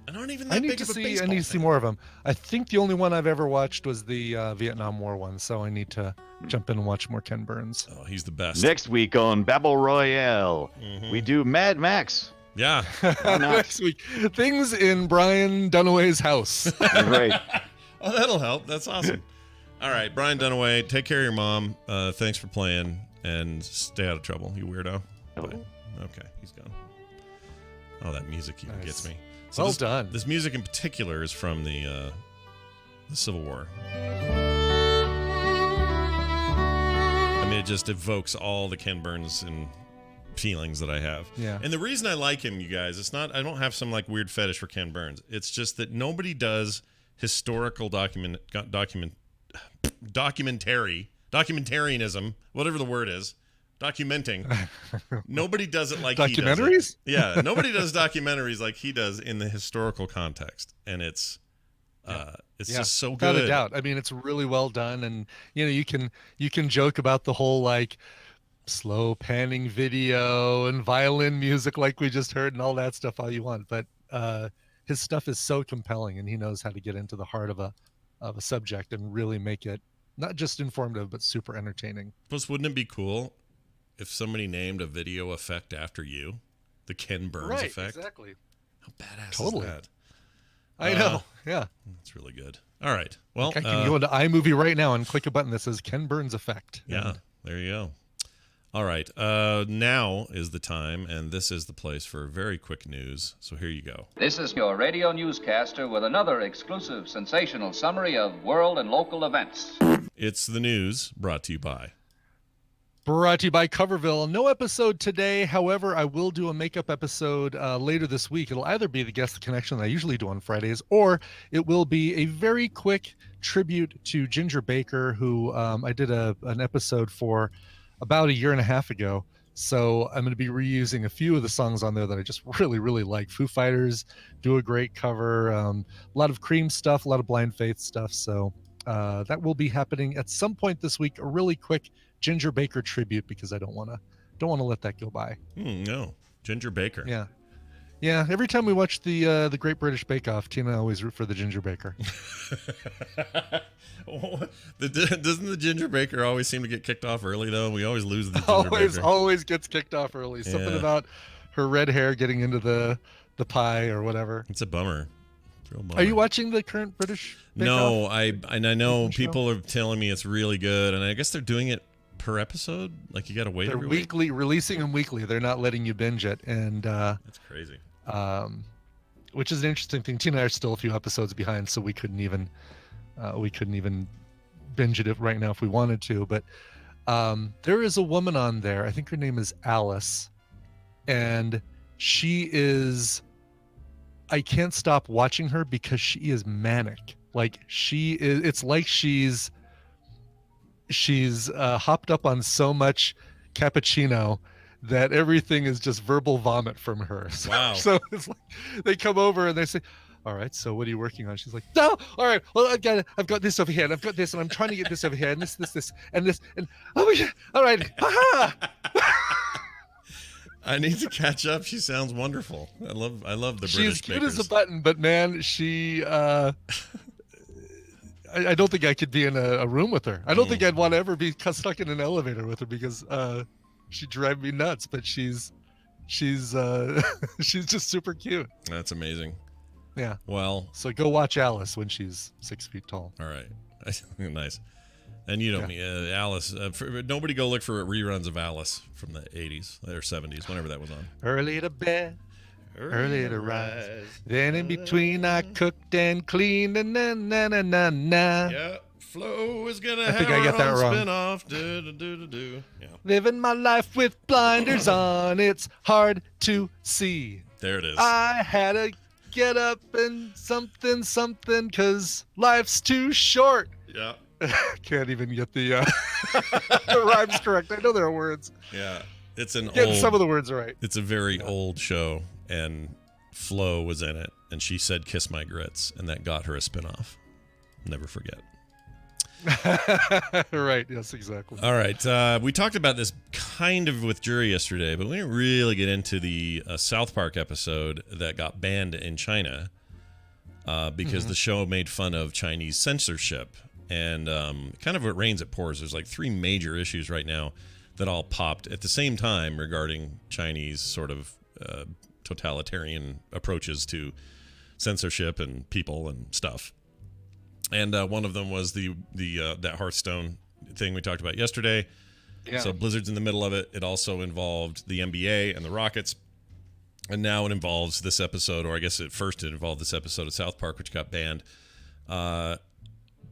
I aren't even that I need big to of a see. baseball I need to see fan. more of them. I think the only one I've ever watched was the Vietnam War one, so I need to jump in and watch more Ken Burns. Oh, he's the best. Next week on Babel Royale, Mhm. we do Mad Max. Yeah. not? Next week, things in Brian Dunaway's house. Right. Oh, that'll help. That's awesome. All right, Brian Dunaway, take care of your mom. Thanks for playing, and stay out of trouble, you weirdo. Oh. Okay, he's gone. Oh, that music even Nice. gets me. Well this, done. This music in particular is from the Civil War. I mean, it just evokes all the Ken Burns and feelings that I have. Yeah. And the reason I like him, you guys, it's not I don't have some like weird fetish for Ken Burns. It's just that nobody does historical documentarianism, whatever the word is, documenting. Nobody does it like he does it. Documentaries? Yeah, nobody does documentaries like he does in the historical context, and it's just so without good. a doubt. I mean, it's really well done, and you can joke about the whole like slow panning video and violin music like we just heard and all that stuff all you want, but his stuff is so compelling, and he knows how to get into the heart of a subject and really make it not just informative but super entertaining. Plus, wouldn't it be cool if somebody named a video effect after you, the Ken Burns effect? Exactly. How badass Totally. is that? I know. Yeah. That's really good. All right. Well, I can go into iMovie right now and click a button that says Ken Burns effect. yeah, And there you go. All right. Now is the time, and this is the place for very quick news. So here you go. This is your radio newscaster with another exclusive, sensational summary of world and local events. It's the news brought to you by. Brought to you by Coverville. No episode today. However, I will do a makeup episode later this week. It'll either be the Guess the Connection that I usually do on Fridays, or it will be a very quick tribute to Ginger Baker, who I did an episode for about 1.5 years ago. So I'm going to be reusing a few of the songs on there that I just really, really like. Foo Fighters do a great cover. A lot of Cream stuff, a lot of Blind Faith stuff. So that will be happening at some point this week. A really quick Ginger Baker tribute, because I don't want to let that go by. No, Ginger Baker. Yeah. Every time we watch the Great British Bake Off, Tina and I always root for the Ginger Baker. Doesn't the Ginger Baker always seem to get kicked off early though? We always lose the Ginger Baker. Always gets kicked off early. Something Yeah. about her red hair getting into the pie or whatever. It's a bummer. It's a real bummer. Are you watching the current British Bake No, Off? I know Show? people are telling me it's really good, and I guess they're doing it per episode. Like you got to wait They're every week. weekly, releasing them weekly. They're not letting you binge it, and That's crazy. which is an interesting thing. Tina and I are still a few episodes behind, so we couldn't even binge it right now if we wanted to. But there is a woman on there. I think her name is Alice, and she is. I can't stop watching her because she is manic. Like she is. It's like she's hopped up on so much cappuccino that everything is just verbal vomit from her. So, Wow. So it's like they come over and they say, all right, so what are you working on? She's like, no, all right, well, I've got this over here, and I've got this, and I'm trying to get this over here, and this, and this, and oh my God, all right, ha. I need to catch up. She sounds wonderful. I love the She's British cute bakers. as a button, but man, she I don't think I could be in a room with her. I don't think I'd want to ever be stuck in an elevator with her because she'd drive me nuts. But she's she's just super cute. That's amazing. Yeah. Well, so go watch Alice when she's 6 feet tall. All right. Nice. And you know me, Alice. Nobody go look for reruns of Alice from the 80s or 70s, whenever that was on. Early to bed, early to rise. Then in between, I cooked and cleaned. And na. Yeah, Flo is gonna I have think I her got that own wrong. spin-off. Do. Yeah. Living my life with blinders on. It's hard to see. There it is. I had to get up and something, because life's too short. Yeah. Can't even get the rhymes correct. I know there are words. Yeah. It's an Getting old, some of the words right. It's a very old show, and Flo was in it, and she said "Kiss My Grits," and that got her a spinoff. Never forget. Right. Yes, exactly. All right. We talked about this kind of with Jury yesterday, but we didn't really get into the South Park episode that got banned in China because the show made fun of Chinese censorship. And kind of what rains it pours. There's like 3 major issues right now that all popped at the same time regarding Chinese sort of totalitarian approaches to censorship and people and stuff. And one of them was that Hearthstone thing we talked about yesterday. Yeah. So Blizzard's in the middle of it. It also involved the NBA and the Rockets. And now it involves this episode, or I guess at first it involved this episode of South Park, which got banned.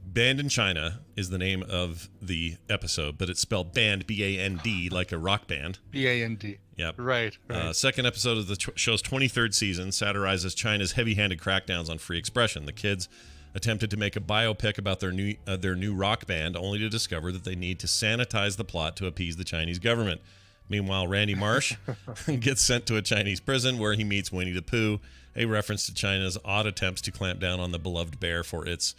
Banned in China is the name of the episode, but it's spelled band, B-A-N-D, like a rock band. B-A-N-D. Yep. Right. Second episode of the show's 23rd season satirizes China's heavy-handed crackdowns on free expression. The kids attempted to make a biopic about their new rock band, only to discover that they need to sanitize the plot to appease the Chinese government. Meanwhile, Randy Marsh gets sent to a Chinese prison where he meets Winnie the Pooh, a reference to China's odd attempts to clamp down on the beloved bear for its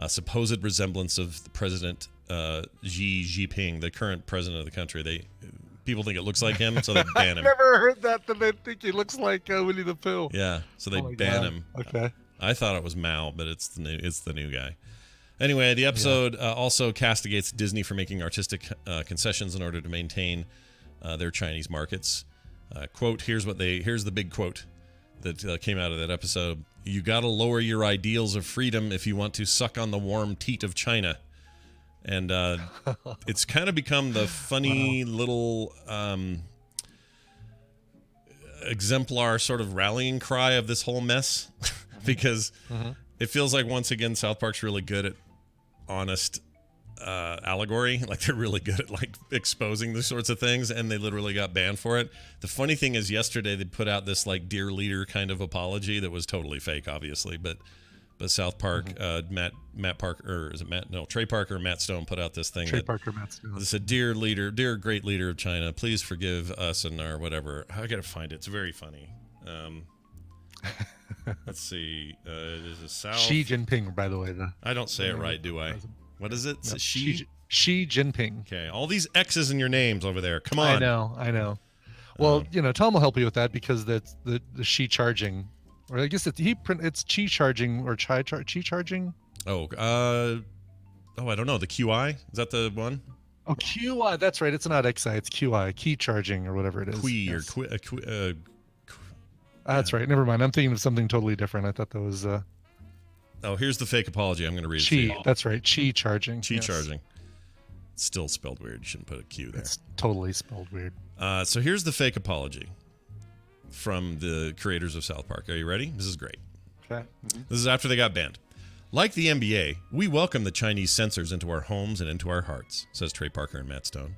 supposed resemblance of the President Xi Jinping, the current president of the country. People think it looks like him, so they ban him. I've never heard that they think he looks like Winnie the Pooh. Yeah, so they ban him. Okay. I thought it was Mao, but it's the new guy. Anyway, the episode also castigates Disney for making artistic concessions in order to maintain their Chinese markets. Quote: Here's the big quote that came out of that episode. You gotta lower your ideals of freedom if you want to suck on the warm teat of China. And it's kind of become the funny little exemplar sort of rallying cry of this whole mess. Because it feels like, once again, South Park's really good at honest allegory. Like, they're really good at like exposing these sorts of things, and they literally got banned for it. The funny thing is, yesterday they put out this like dear leader kind of apology that was totally fake, obviously, but South Trey Parker and Matt Stone put out this thing. Matt Stone. It's a dear leader, dear great leader of China, please forgive us and our whatever. I gotta find it. It's very funny. Let's see. There's a South. Xi Jinping, by the way. I don't say it right, do I? What is it? No, Xi Jinping. Okay, all these X's in your names over there. Come on. I know. Well, Tom will help you with that, because that's the Xi charging, or I guess it's Qi charging or Chi charging. Oh, I don't know. The QI, is that the one? Oh, QI. That's right. It's not XI. It's QI. Key charging or whatever it is. That's right. Never mind. I'm thinking of something totally different. I thought that was. Oh, here's the fake apology. I'm going to read it. Qi. That's right. Qi charging. Charging. It's still spelled weird. You shouldn't put a Q there. It's totally spelled weird. So here's the fake apology from the creators of South Park. Are you ready? This is great. Okay. This is after they got banned. Like the NBA, we welcome the Chinese censors into our homes and into our hearts, says Trey Parker and Matt Stone.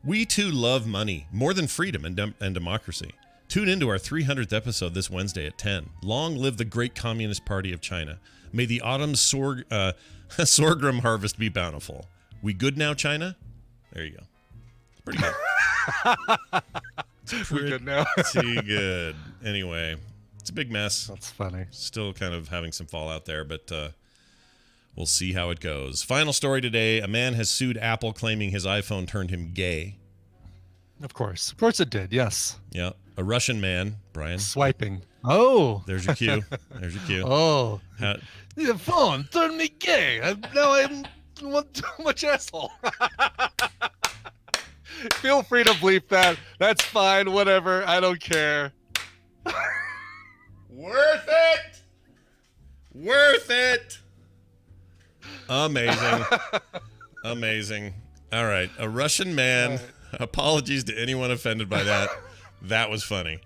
We too love money more than freedom and democracy. Tune into our 300th episode this Wednesday at 10. Long live the great Communist Party of China. May the autumn sorghum harvest be bountiful. We good now, China? There you go. Pretty good. We good now. Pretty good. Anyway, It's a big mess. That's funny. Still kind of having some fallout there, but we'll see how it goes. Final story today. A man has sued Apple claiming his iPhone turned him gay. Of course it did. Yes. Yeah. A Russian man, Brian. Swiping. Oh. There's your cue. There's your cue. Oh. The phone turned me gay. Now I'm too much asshole. Feel free to bleep that. That's fine. Whatever. I don't care. Worth it. Worth it. Amazing. Amazing. All right. A Russian man. Apologies to anyone offended by that. That was funny.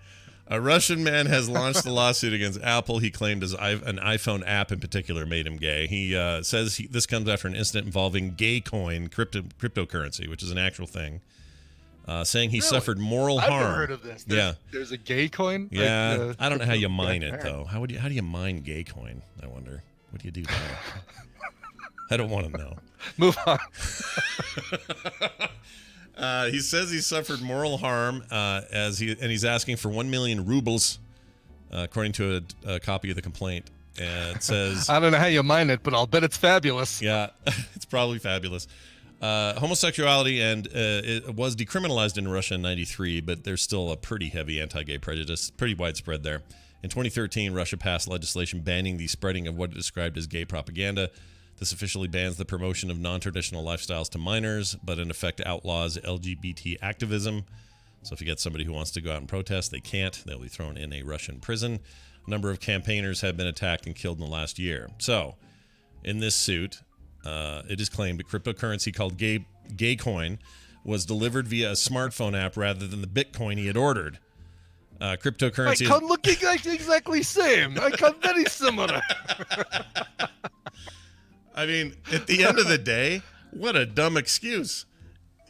A Russian man has launched a lawsuit against Apple. He claimed an iPhone app in particular made him gay. He says this comes after an incident involving Gaycoin, cryptocurrency, which is an actual thing, saying he suffered moral harm. I've never heard of this. There's a Gaycoin? Yeah. Like, I don't know how you mine it, though. How do you mine Gaycoin, I wonder? What do you do there? I don't want to know. Move on. He says he suffered moral harm and he's asking for 1 million rubles, according to a copy of the complaint. And it says, I don't know how you mine it, but I'll bet it's fabulous. Yeah, it's probably fabulous. Homosexuality and it was decriminalized in Russia in '93, but there's still a pretty heavy anti-gay prejudice, pretty widespread there. In 2013, Russia passed legislation banning the spreading of what it described as gay propaganda. This officially bans the promotion of non-traditional lifestyles to minors, but in effect outlaws LGBT activism. So if you get somebody who wants to go out and protest, they can't. They'll be thrown in a Russian prison. A number of campaigners have been attacked and killed in the last year. So in this suit, it is claimed a cryptocurrency called Gaycoin was delivered via a smartphone app rather than the Bitcoin he had ordered. Cryptocurrency. I come looking like exactly same. I come very similar. I mean, at the end of the day, what a dumb excuse.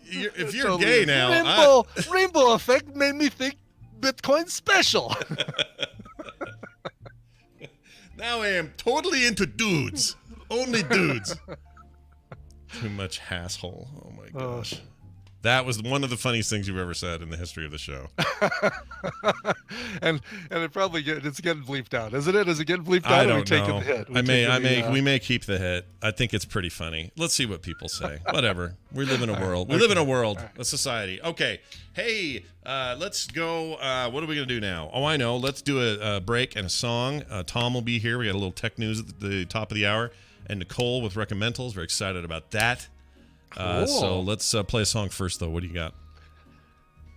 If you're gay now... Rainbow effect made me think Bitcoin's special. Now I am totally into dudes. Only dudes. Too much asshole. Oh, my gosh. That was one of the funniest things you've ever said in the history of the show. and it probably it's getting bleeped out, isn't it? Is it getting bleeped out? I don't know. The hit? We may keep the hit. I think it's pretty funny. Let's see what people say. Whatever. We live in a world. We live in a world, a society. Okay. Hey, let's go. What are we gonna do now? Oh, I know. Let's do a break and a song. Tom will be here. We got a little tech news at the top of the hour, and Nicole with recommendals. Very excited about that. Cool. So let's play a song first, though. What do you got?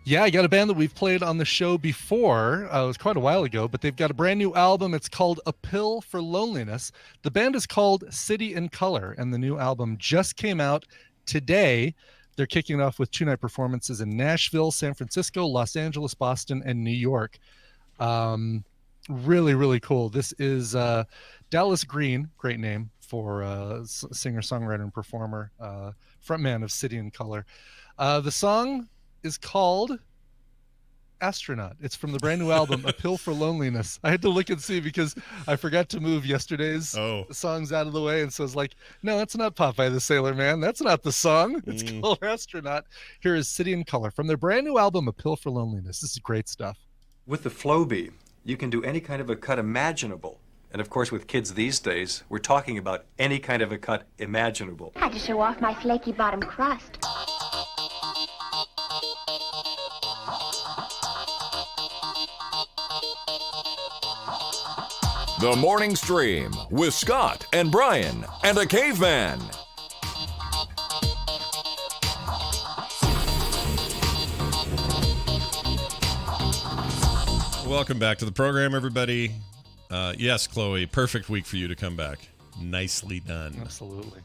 Yeah, I got a band that we've played on the show before. It was quite a while ago, but they've got a brand new album. It's called A Pill for Loneliness. The band is called City in Color, and the new album just came out today. They're kicking off with 2-night performances in Nashville, San Francisco, Los Angeles, Boston, and New York. Really, really cool. This is Dallas Green, great name for singer, songwriter, and performer, frontman of City in Color. The song is called Astronaut. It's from the brand new album, A Pill for Loneliness. I had to look and see because I forgot to move yesterday's songs out of the way. And so I was like, no, that's not Popeye the Sailor Man. That's not the song. It's called Astronaut. Here is City in Color from their brand new album, A Pill for Loneliness. This is great stuff. With the Flowbee, you can do any kind of a cut imaginable. And of course, with kids these days, we're talking about any kind of a cut imaginable. I had to show off my flaky bottom crust. The Morning Stream with Scott and Brian and a caveman. Welcome back to the program, everybody. Yes, Chloe, perfect week for you to come back. Nicely done. Absolutely.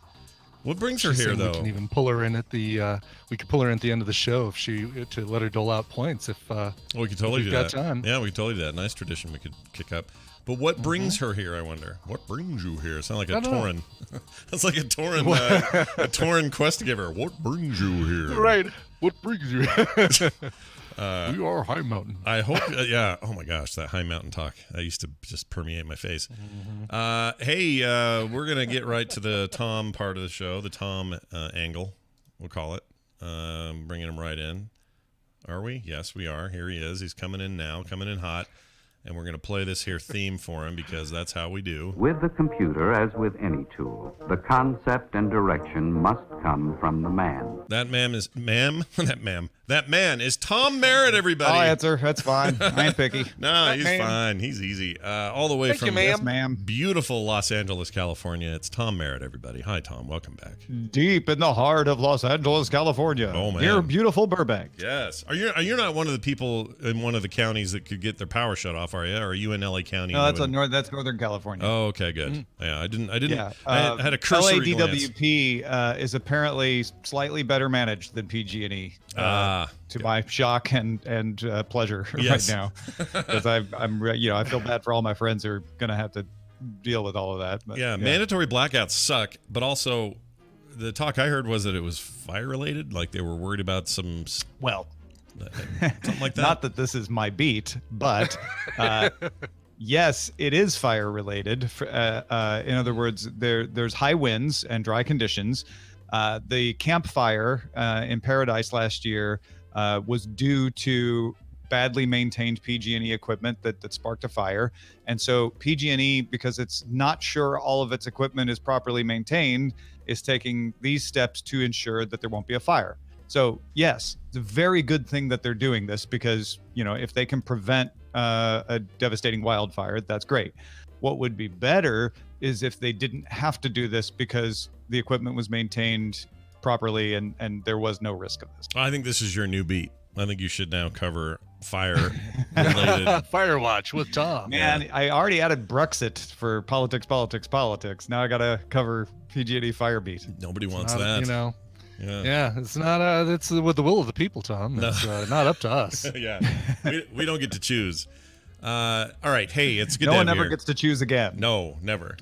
What brings her here, though? We can even pull her in at the. We could pull her in at the end of the show if to let her dole out points if. We could totally do that. Time. Yeah, we could totally do that. Nice tradition we could kick up. But what brings her here? I wonder. What brings you here? Sound like a Tauren. That's like a Tauren quest giver. What brings you here? Right. What brings you here? We are High Mountain. I hope, yeah. Oh my gosh, that High Mountain talk. That used to just permeate my face. Hey, we're going to get right to the Tom part of the show, the Tom angle, we'll call it. Bringing him right in. Are we? Yes, we are. Here he is. He's coming in now, coming in hot. and we're going to play this here theme for him because that's how we do. With the computer, as with any tool, the concept and direction must come from the man. That man is That man is Tom Merritt, everybody. I'll answer. That's fine. I ain't picky. No, he's fine. He's easy. All the way Thank from you, ma'am. Yes, ma'am. beautiful Los Angeles, California. It's Tom Merritt, everybody. Hi, Tom. Welcome back. Deep in the heart of Los Angeles, California. Oh, man. Near beautiful Burbank. Yes. Are you not one of the people in one of the counties that could get their power shut off? Are you? Or are you in LA County? No, that's Northern California. Oh, okay, good. Yeah, I didn't. Yeah. I had a cursory glance. LADWP is apparently slightly better managed than PG&E. To my shock and pleasure Yes. right now, because I feel bad for all my friends who are gonna have to deal with all of that. But, Yeah, mandatory blackouts suck, but also the talk I heard was that it was fire related. Like they were worried about something like that. Not that this is my beat, but yes, it is fire related. In other words, there's high winds and dry conditions. The campfire in Paradise last year was due to badly maintained PG&E equipment that sparked a fire. And so PG&E, because it's not sure all of its equipment is properly maintained, is taking these steps to ensure that there won't be a fire. So yes, it's a very good thing that they're doing this because, if they can prevent a devastating wildfire, that's great. What would be better is if they didn't have to do this because the equipment was maintained properly and there was no risk of this. I think this is your new beat. I think you should now cover fire related. Fire Watch with Tom. Man, I already added Brexit for politics. Now I got to cover PG&E fire beat. Nobody wants that. Yeah, it's not. It's with the will of the people, Tom. It's not up to us. Yeah, we don't get to choose. All right, hey, it's good. No to one have you ever here. gets to choose again. No, never.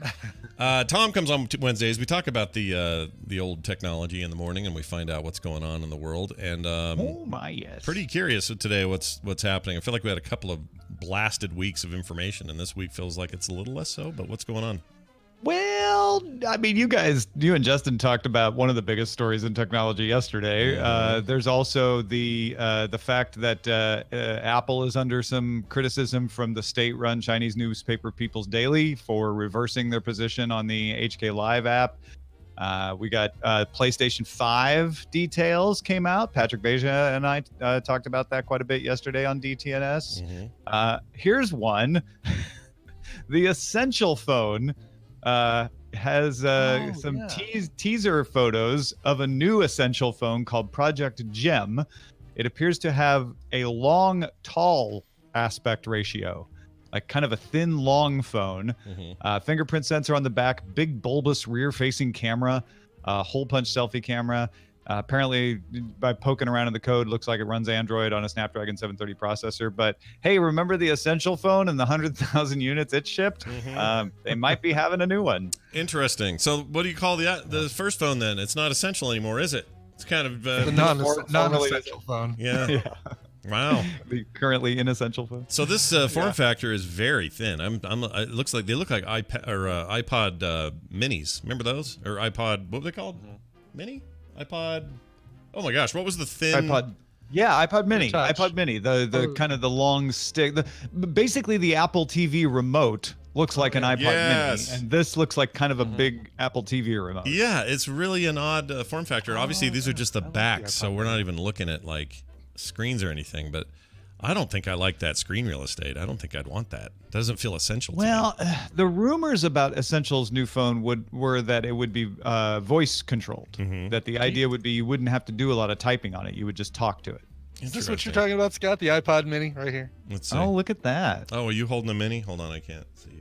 Tom comes on Wednesdays. We talk about the old technology in the morning, and we find out what's going on in the world. And oh my, yes, pretty curious today what's happening. I feel like we had a couple of blasted weeks of information, and this week feels like it's a little less so. But what's going on? Well, I mean, you and Justin talked about one of the biggest stories in technology yesterday. There's also the fact that Apple is under some criticism from the state-run Chinese newspaper People's Daily for reversing their position on the HK Live app. We got PlayStation 5 details came out. Patrick Beja and I talked about that quite a bit yesterday on DTNS. Here's one. The Essential phone has some teaser photos of a new Essential phone called Project Gem. It appears to have a long, tall aspect ratio, like kind of a thin, long phone. Fingerprint sensor on the back, big bulbous rear-facing camera, hole punch selfie camera. Apparently, by poking around in the code, looks like it runs Android on a Snapdragon 730 processor. But hey, remember the Essential phone and the 100,000 units it shipped? They might be having a new one. Interesting. So, what do you call the first phone then? It's not Essential anymore, is it? It's kind of the non-essential phone. Yeah. Wow. The currently inessential phone. So this form factor is very thin. It looks like they look like iPad or iPod minis. Remember those? Or iPod? What were they called? Mini? iPod. Oh my gosh, what was the thin iPod? Yeah, iPod Mini. iPod Mini. The kind of the long stick. Basically, the Apple TV remote looks like an iPod Mini, and this looks like kind of a big Apple TV remote. Yeah, it's really an odd form factor. Obviously, these are just the backs, so we're not even looking at like screens or anything. But I don't think I like that screen real estate. I don't think I'd want that. It doesn't feel essential. Well, the rumors about Essential's new phone were that it would be voice controlled. That the idea would be you wouldn't have to do a lot of typing on it. You would just talk to it. Is this what you're talking about, Scott? The iPod Mini right here? Let's see. Oh, look at that. Oh, are you holding a Mini? Hold on, I can't see you.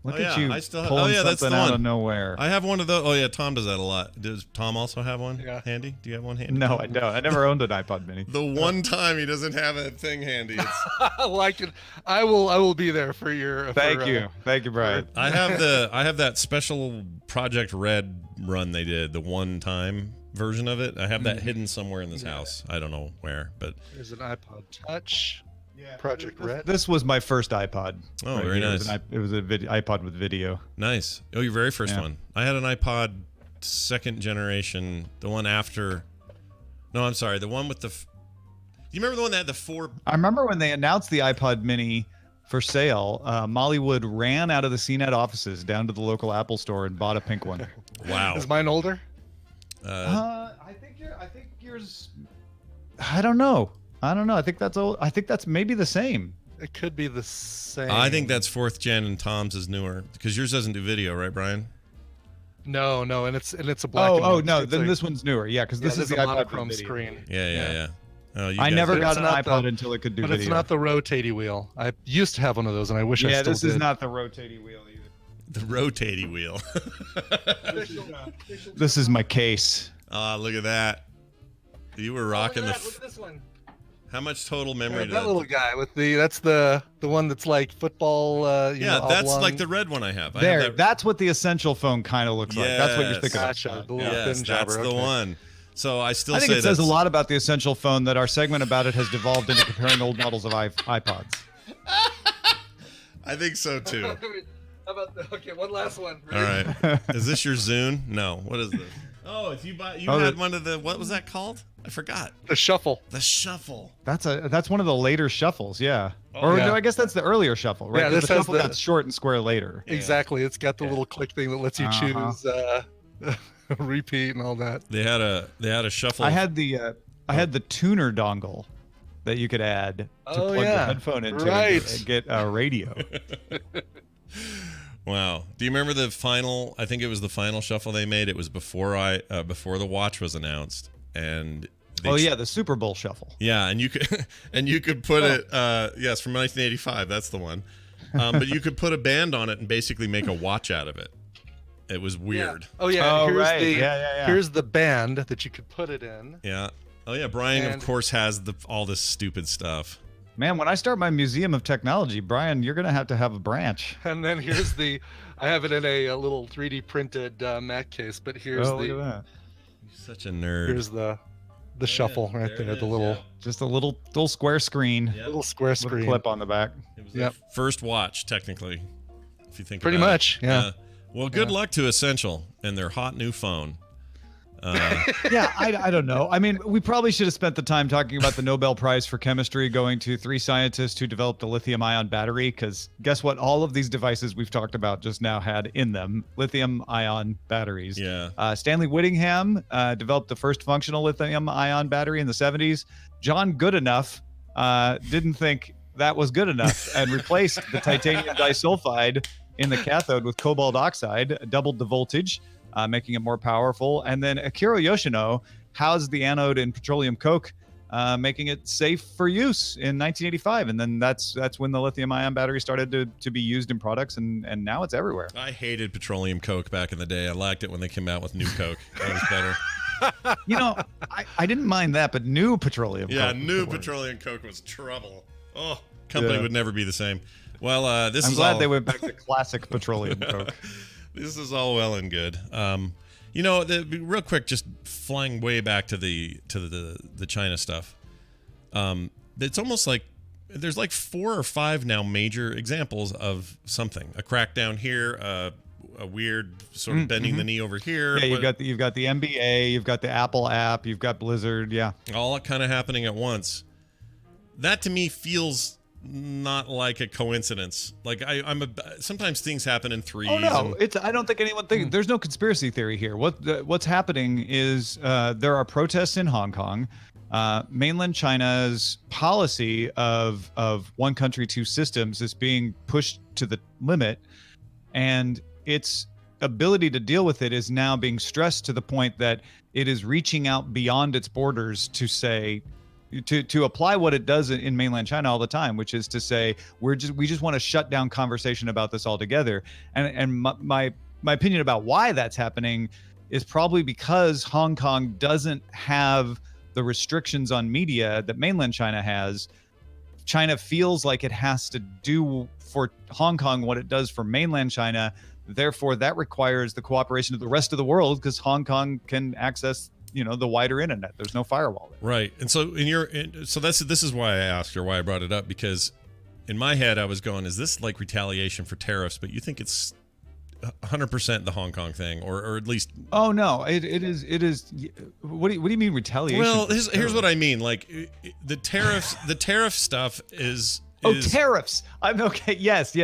Look at you I still pulling that's the something out one. of nowhere. I have one of those. Oh, yeah, Tom does that a lot. Does Tom also have one handy? Do you have one handy? No, I don't. I never owned an iPod Mini. The one time he doesn't have a thing handy. I like it. I will be there for your. Thank you, Brian. I have that special Project Red run they did, the one-time version of it. I have that hidden somewhere in this house. I don't know where, but there's an iPod Touch. Project Red. This was my first iPod. Oh, right, very nice. It was an iPod with video. Nice. Oh, your very first one. I had an iPod second generation, the one after. No, I'm sorry, the one with the. You remember the one that had the four? I remember when they announced the iPod Mini for sale. Mollywood ran out of the CNET offices down to the local Apple store and bought a pink one. Wow. Is mine older? I think yours. I don't know. I think that's old. I think that's maybe the same. It could be the same. I think that's 4th gen and Tom's is newer because yours doesn't do video, right, Brian? No, and it's a black. and Oh white. no, It's then like- this one's newer. Yeah, because this is the iPod monochrome with video. screen. Yeah. Oh, you I guys- never But got it's an not iPod the- until it could do But video. it's not the rotating wheel. I used to have one of those, and I wish I Yeah, still this did. is not the rotating wheel either. The rotating wheel. This is my case. Ah, look at that. You were rocking Look at this one. How much total memory did That little guy with that's the one that's like football. Yeah, that's like the red one I have. I have that... That's what the Essential phone kind of looks like. That's what you're thinking Gotcha. of. The little Yes, thin that's jobber. the Okay. one. So I still I think say it says a that's- lot about the Essential phone that our segment about it has devolved into comparing old models of iPods. I think so too. How about okay? One last one. All right. Is this your Zune? No. What is this? Oh, if you had one of the what was that called? I forgot. The Shuffle. The Shuffle. That's one of the later shuffles, yeah. Or yeah. no, I guess that's the earlier shuffle, right? Yeah, 'Cause this the has shuffle the- got short and square later. Exactly. It's got the little click thing that lets you choose repeat and all that. They had a shuffle. I had the tuner dongle that you could add to Oh, plug yeah. the headphone into Right. and get a radio. Wow. Do you remember the final? I think it was the final shuffle they made. It was before the watch was announced, and the Super Bowl shuffle. Yeah, and you could put it. Yes, from 1985. That's the one. But you could put a band on it and basically make a watch out of it. It was weird. Oh yeah. Oh, here's right. the Yeah. here's the band that you could put it in. Yeah. Oh yeah. Brian, And- of course, has all this stupid stuff. Man, when I start my museum of technology, Brian, you're gonna have to have a branch. And then here's I have it in a little 3D printed Mac case, but here's Look at that. You're such a nerd. here's the shuffle right there, the little Just a little square screen. little square With a screen. clip on the back. It was Yep. the first watch, technically, if you think Pretty about much, it. yeah. Well, good luck to Essential and their hot new phone. Yeah, I don't know. I mean, we probably should have spent the time talking about the Nobel Prize for Chemistry going to 3 scientists who developed a lithium-ion battery, because guess what? All of these devices we've talked about just now had in them lithium-ion batteries. Yeah. Stanley Whittingham developed the first functional lithium-ion battery in the 70s. John Goodenough didn't think that was good enough and replaced the titanium disulfide in the cathode with cobalt oxide, doubled the voltage, making it more powerful. And then Akira Yoshino housed the anode in petroleum coke, making it safe for use in 1985. And then that's when the lithium-ion battery started to be used in products, and now it's everywhere. I hated petroleum Coke back in the day. I liked it when they came out with new Coke. That was better. You know, I didn't mind that, but new petroleum Yeah, coke was new the worst. petroleum Coke was trouble. Oh, company Yeah. would never be the same. Well, this I'm is glad all... they went back to classic petroleum coke. This is all well and good. You know, real quick, just flying way back to the China stuff. It's almost like there's like 4 or 5 now major examples of something. A crackdown here, a weird sort of bending the knee over here. Yeah, you've got the NBA, you've got the Apple app, you've got Blizzard. Yeah, all kind of happening at once. That to me feels not like a coincidence. Like sometimes things happen in threes. Oh no, I don't think anyone thinks there's no conspiracy theory here. What's happening is there are protests in Hong Kong. Mainland China's policy of one country, 2 systems is being pushed to the limit, and its ability to deal with it is now being stressed to the point that it is reaching out beyond its borders to say, to apply what it does in mainland China all the time, which is to say we just want to shut down conversation about this altogether. And my opinion about why that's happening is probably because Hong Kong doesn't have the restrictions on media that mainland China has. China feels like it has to do for Hong Kong what it does for mainland China. Therefore, that requires the cooperation of the rest of the world, because Hong Kong can access, the wider internet. There's no firewall there. Right. And so this is why I asked, or why I brought it up, because in my head I was going, is this like retaliation for tariffs? But you think it's 100% the Hong Kong thing, or at least... Oh no, it is. What do you mean retaliation? Well, here's what I mean. Like the tariff stuff is tariffs. I'm okay. Yes.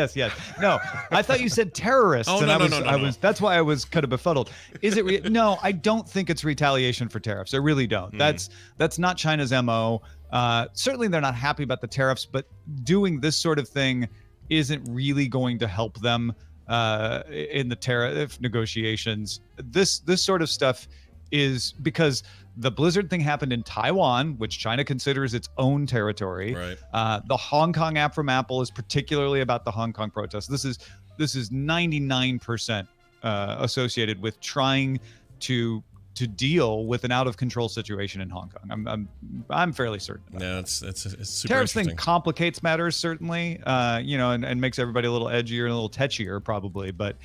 No, I thought you said terrorists. Oh, no. That's why I was kind of befuddled. Is it? No, I don't think it's retaliation for tariffs. I really don't. That's not China's MO. Certainly, they're not happy about the tariffs, but doing this sort of thing isn't really going to help them in the tariff negotiations. This sort of stuff is because the Blizzard thing happened in Taiwan, which China considers its own territory. Right. The Hong Kong app from Apple is particularly about the Hong Kong protests. This is 99% associated with trying to deal with an out of control situation in Hong Kong. I'm fairly certain. Yeah, it's super tariffs interesting. thing complicates matters certainly, and makes everybody a little edgier and a little tetchier probably. But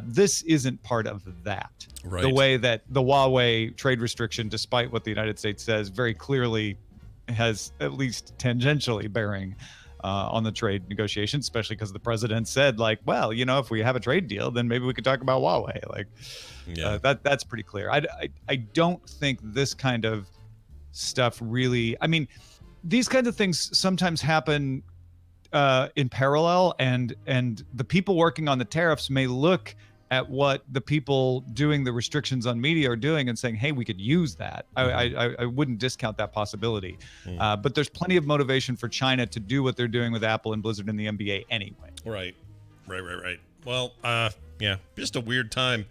this isn't part of that. Right. The way that the Huawei trade restriction, despite what the United States says, very clearly has at least tangentially bearing on the trade negotiations, especially because the president said, like, well, if we have a trade deal, then maybe we could talk about Huawei. Like, that's pretty clear. I don't think this kind of stuff really. I mean, these kinds of things sometimes happen in parallel, and the people working on the tariffs may look at what the people doing the restrictions on media are doing and saying, hey, we could use that. I wouldn't discount that possibility. But there's plenty of motivation for China to do what they're doing with Apple and Blizzard and the NBA anyway. Right. Well, just a weird time.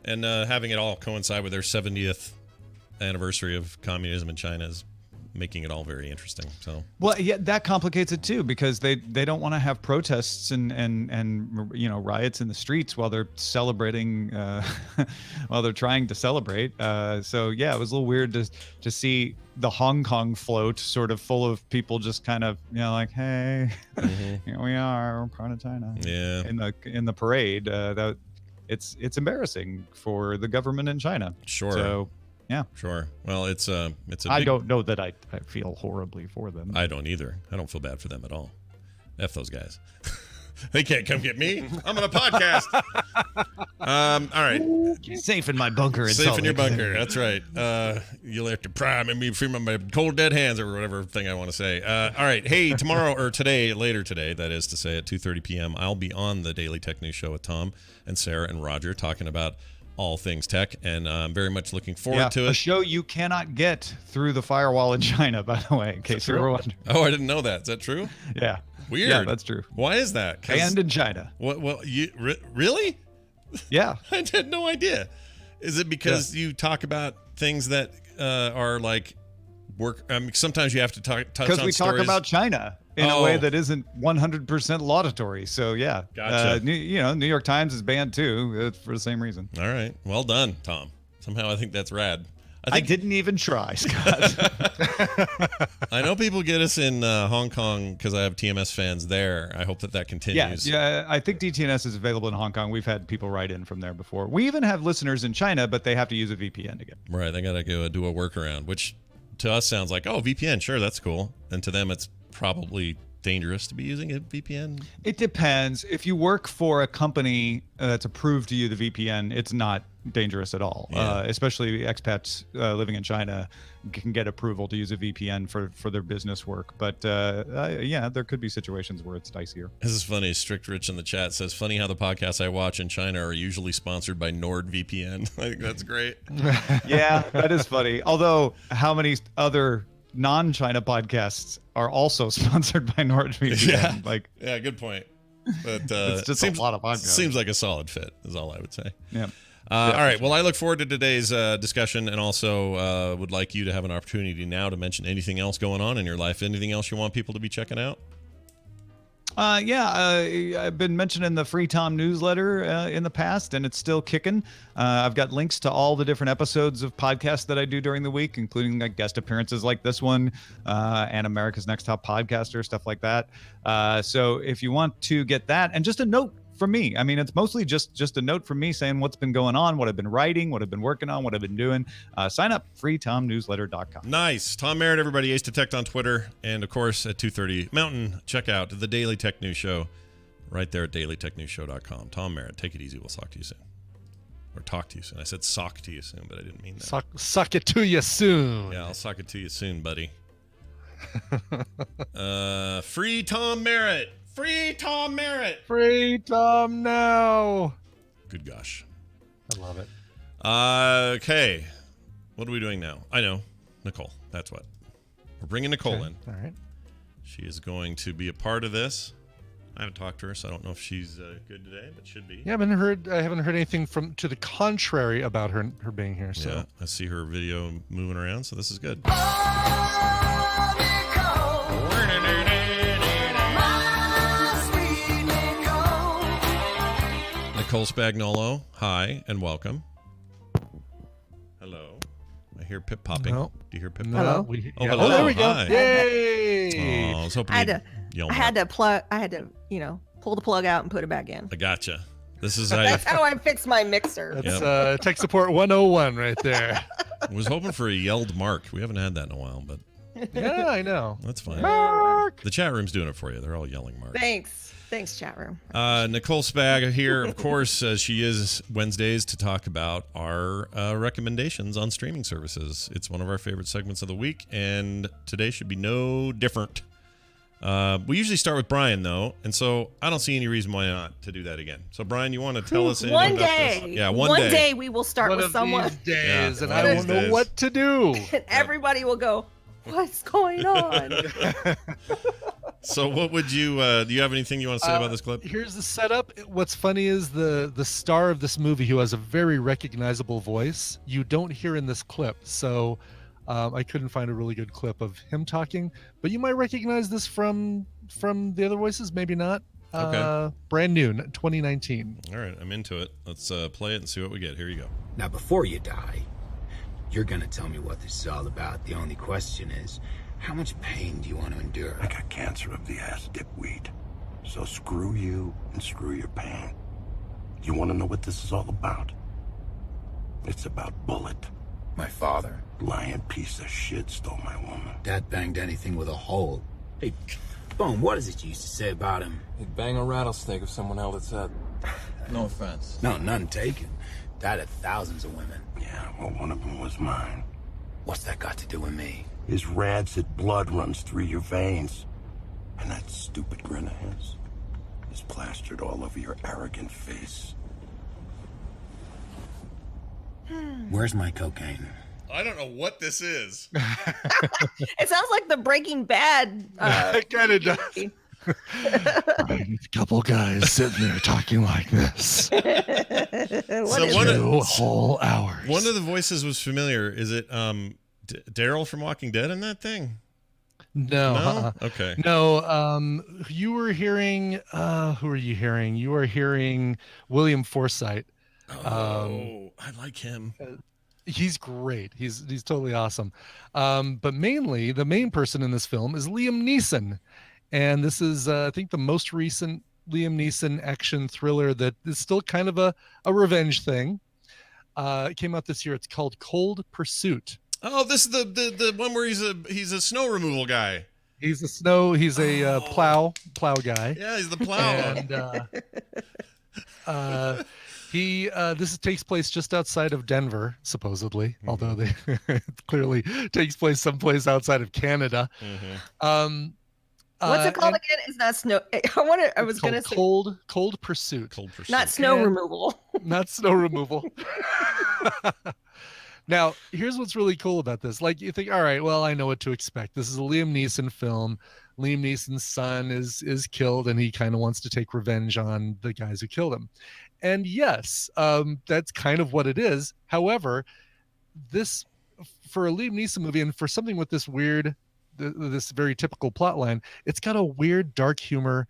And having it all coincide with their 70th anniversary of communism in China is making it all very interesting. So, well, yeah, that complicates it too, because they don't want to have protests and riots in the streets while they're celebrating, while they're trying to celebrate. So yeah, it was a little weird to see the Hong Kong float sort of full of people just kind of like, hey, here we are, we're part of China. Yeah. In the parade, that it's embarrassing for the government in China. Sure. So. Yeah, sure. Well, it's a. I don't know that I feel horribly for them. I don't either. I don't feel bad for them at all. F those guys. They can't come get me. I'm on a podcast. All right. Safe in my bunker. Safe in your bunker. That's right. You'll have to pry me from my cold dead hands or whatever thing I want to say. All right. Hey, tomorrow or later today, that is to say at 2:30 p.m., I'll be on the Daily Tech News Show with Tom and Sarah and Roger talking about all things tech, and I'm very much looking forward to it. A show you cannot get through the firewall in China, by the way, in case you were wondering. Oh, I didn't know that. Is that true? Yeah. Weird. Yeah, that's true. Why is that? And in China. What? Well, you really? Yeah. I had no idea. Is it because you talk about things that are like work? I mean, sometimes you have to touch on stories. Because we talk about China in a way that isn't 100% laudatory. So yeah, gotcha. New York Times is banned too for the same reason. All right, well done, Tom. Somehow I think that's rad. I didn't even try, Scott. I know people get us in Hong Kong because I have TMS fans there. I hope that continues. Yeah, I think DTNS is available in Hong Kong. We've had people write in from there before. We even have listeners in China, but they have to use a VPN to get. Right, they got to go do a workaround, which to us sounds like, oh, VPN, sure, that's cool. And to them, it's probably dangerous to be using a VPN. It depends. If you work for a company that's approved to use the VPN, it's not dangerous at all. Yeah. Especially expats living in China can get approval to use a VPN for their business work. But there could be situations where it's dicier. This is funny. Strict Rich in the chat says, funny how the podcasts I watch in China are usually sponsored by NordVPN. I think that's great. Yeah, that is funny. Although, how many other non-China podcasts are also sponsored by NordVPN? Yeah, good point. But it's just a lot of podcasts. Seems like a solid fit is all I would say. Yeah. All right. Well, I look forward to today's discussion, and also would like you to have an opportunity now to mention anything else going on in your life. Anything else you want people to be checking out? I've been mentioning the Free Tom newsletter in the past, and it's still kicking. I've got links to all the different episodes of podcasts that I do during the week, including like guest appearances like this one, and America's Next Top Podcaster, stuff like that. So if you want to get that, and just a note from me, I mean, it's mostly just a note from me saying what's been going on, what I've been writing, what I've been working on, what I've been doing. Sign up, freetomnewsletter.com. Nice. Tom Merritt, everybody, Ace Detect on Twitter. And, of course, at 2:30 Mountain, check out the Daily Tech News Show right there at dailytechnewsshow.com. Tom Merritt, take it easy. We'll talk to you soon. Or talk to you soon. I said sock to you soon, but I didn't mean that. Suck it to you soon. Yeah, I'll sock it to you soon, buddy. Free Tom Merritt. Free Tom Merritt. Free Tom now. Good gosh. I love it. Okay. What are we doing now? I know. Nicole. That's what. We're bringing Nicole in. All right. She is going to be a part of this. I haven't talked to her, so I don't know if she's good today, but should be. Yeah, I haven't heard anything to the contrary about her being here. So yeah, I see her video moving around, so this is good. Nicole Spagnuolo, hi and welcome. Hello. I hear pip popping. No. Do you hear pip Hello? popping? Hello. There we go. Hi. Yay! Oh, I was hoping I had to pull the plug out and put it back in. I gotcha. This is That's how I fix my mixer. That's tech support 101 right there. I was hoping for a yelled Mark. We haven't had that in a while, but yeah, I know. That's fine. Mark! The chat room's doing it for you. They're all yelling Mark. Thanks, chat room. Nicole Spag here, of course, as she is Wednesdays to talk about our recommendations on streaming services. It's one of our favorite segments of the week, and today should be no different. We usually start with Brian, though, and so I don't see any reason why not to do that again. So, Brian, you want to tell us anything one about day? this? Yeah, one day we will start with someone. These days, and I won't know what to do. And everybody will go, "What's going on?" So, what would you? Do you have anything you want to say about this clip? Here's the setup. What's funny is the star of this movie, who has a very recognizable voice, you don't hear in this clip. So I couldn't find a really good clip of him talking, but you might recognize this from the other voices, maybe not. Okay. Brand new, 2019. All right, I'm into it. Let's play it and see what we get. Here you go. Now, before you die, you're gonna tell me what this is all about. The only question is, how much pain do you want to endure? I got cancer of the ass, dipweed. So screw you and screw your pain. You want to know what this is all about? It's about Bullet. My father. Lying piece of shit stole my woman. Dad banged anything with a hole. Hey, Bone, what is it you used to say about him? He'd bang a rattlesnake if someone held its head. No offense. No, none taken. Dad had thousands of women. Yeah, well, one of them was mine. What's that got to do with me? His rancid blood runs through your veins. And that stupid grin of his is plastered all over your arrogant face. Where's my cocaine? I don't know what this is. It sounds like the Breaking Bad. It kind of does. A couple guys sitting there talking like this. So whole hours. One of the voices was familiar. Is it Daryl from Walking Dead in that thing? No. Okay. No. You were hearing. Who are you hearing? You are hearing William Forsythe. I like him. He's great. He's totally awesome. But mainly, the main person in this film is Liam Neeson. And this is, I think, the most recent Liam Neeson action thriller that is still kind of a revenge thing. It came out this year. It's called Cold Pursuit. Oh, this is the one where he's a snow removal guy. He's a plow guy. Yeah, he's the plow. And this takes place just outside of Denver, supposedly, although they it clearly takes place someplace outside of Canada. What's it called again? It's not snow. I was going to say Cold Pursuit. Cold Pursuit. Not snow removal. Not snow removal. Now, here's what's really cool about this. Like, you think, all right, well, I know what to expect. This is a Liam Neeson film. Liam Neeson's son is killed, and he kind of wants to take revenge on the guys who killed him. And yes, that's kind of what it is. However, this, for a Liam Neeson movie, and for something with this weird, this very typical plot line, it's got a weird, dark humor,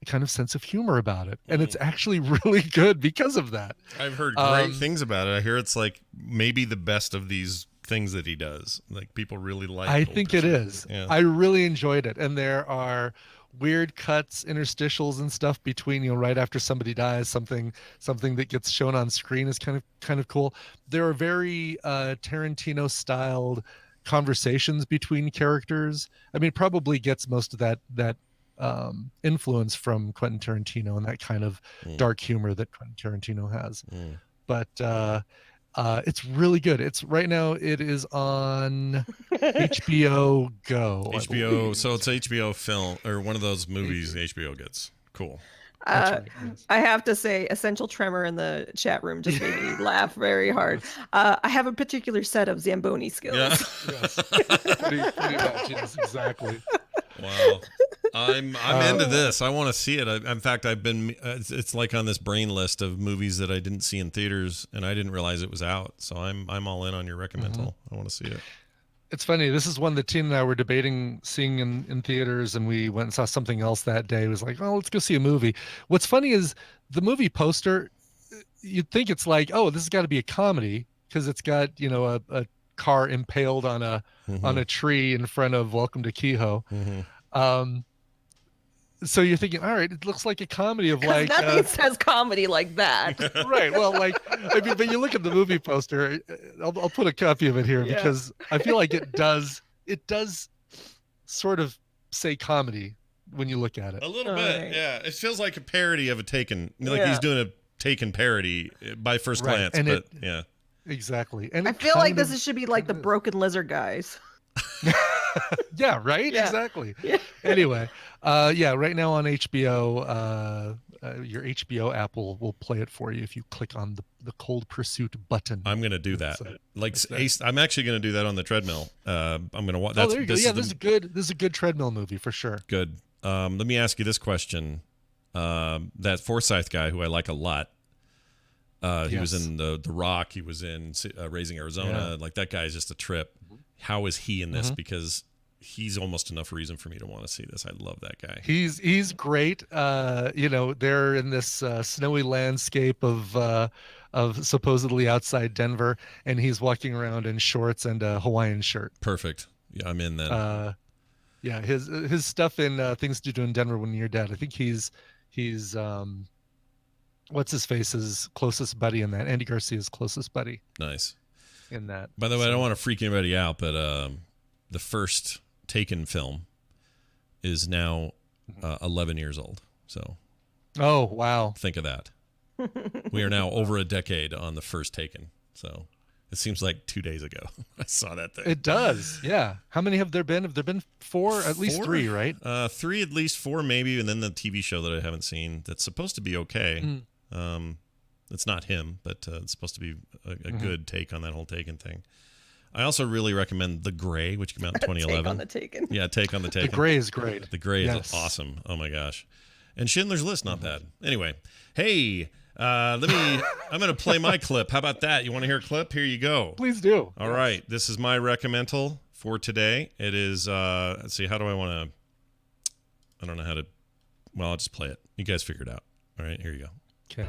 kind of sense of humor about it, and it's actually really good because of that. I've heard great things about it. I hear it's like maybe the best of these things that he does. Like, people really like. I think it is. Yeah. I really enjoyed it, and there are weird cuts, interstitials, and stuff between, right after somebody dies, something that gets shown on screen is kind of cool. There are very Tarantino styled conversations between characters. I mean, probably gets most of that influence from Quentin Tarantino and that kind of dark humor that Quentin Tarantino has. But It's really good. It's right now. It is on HBO Go. HBO. So it's HBO film or one of those movies HBO gets. Cool. I have to say, Essential Tremor in the chat room just made me laugh very hard. I have a particular set of Zamboni skills. Yeah. Yes. pretty much. Yes, exactly. Wow. I'm into this. I want to see it. In fact, I've been. It's like on this brain list of movies that I didn't see in theaters, and I didn't realize it was out. So I'm all in on your recommendal. I want to see it. It's funny. This is one that Tina and I were debating seeing in theaters, and we went and saw something else that day. It was like, oh, let's go see a movie. What's funny is the movie poster. You'd think it's like, oh, this has got to be a comedy because it's got a car impaled on a tree in front of Welcome to Kehoe. So you're thinking, all right, it looks like a comedy of like nothing says comedy like that. Right. Well, but you look at the movie poster. I'll put a copy of it here because I feel like it does sort of say comedy when you look at it. A little bit, yeah. It feels like a parody of a Taken. Like he's doing a Taken parody by first glance, and but yeah. Exactly. And I feel like this should be like the Broken Lizard guys. Yeah, right? Yeah. Exactly. Yeah. Anyway, right now on HBO, your HBO app will play it for you if you click on the Cold Pursuit button. I'm going to do that. I'm actually going to do that on the treadmill. I'm going to watch. Oh, there you go. Yeah, this is a good treadmill movie for sure. Good. Let me ask you this question. That Forsyth guy who I like a lot, he was in the Rock. He was in Raising Arizona. Yeah. Like that guy is just a trip. How is he in this? Because he's almost enough reason for me to want to see this. I love that guy. He's great. They're in this snowy landscape of supposedly outside Denver, and he's walking around in shorts and a Hawaiian shirt. Perfect. Yeah, I'm in then. His stuff in Things to Do in Denver When You're Dead. I think he's what's his face's closest buddy in that. Andy Garcia's closest buddy. Nice. In that. By the way, I don't want to freak anybody out, but the first Taken film is now 11 years old. So, oh wow! Think of that. We are now over a decade on the first Taken. So it seems like 2 days ago I saw that thing. It does, yeah. How many have there been? Have there been four? At least three, right? 3, at least 4, maybe, and then the TV show that I haven't seen that's supposed to be okay. It's not him, but it's supposed to be a good take on that whole Taken thing. I also really recommend The Grey, which came out in 2011. Take on the Taken. Yeah, Take on the Taken. The Grey is great. The Grey is awesome. Oh my gosh. And Schindler's List, not bad. Anyway, hey, I'm going to play my clip. How about that? You want to hear a clip? Here you go. Please do. All right. This is my recommendal for today. It is, let's see, how do I want to, I don't know how to, well, I'll just play it. You guys figure it out. All right, here you go. Okay.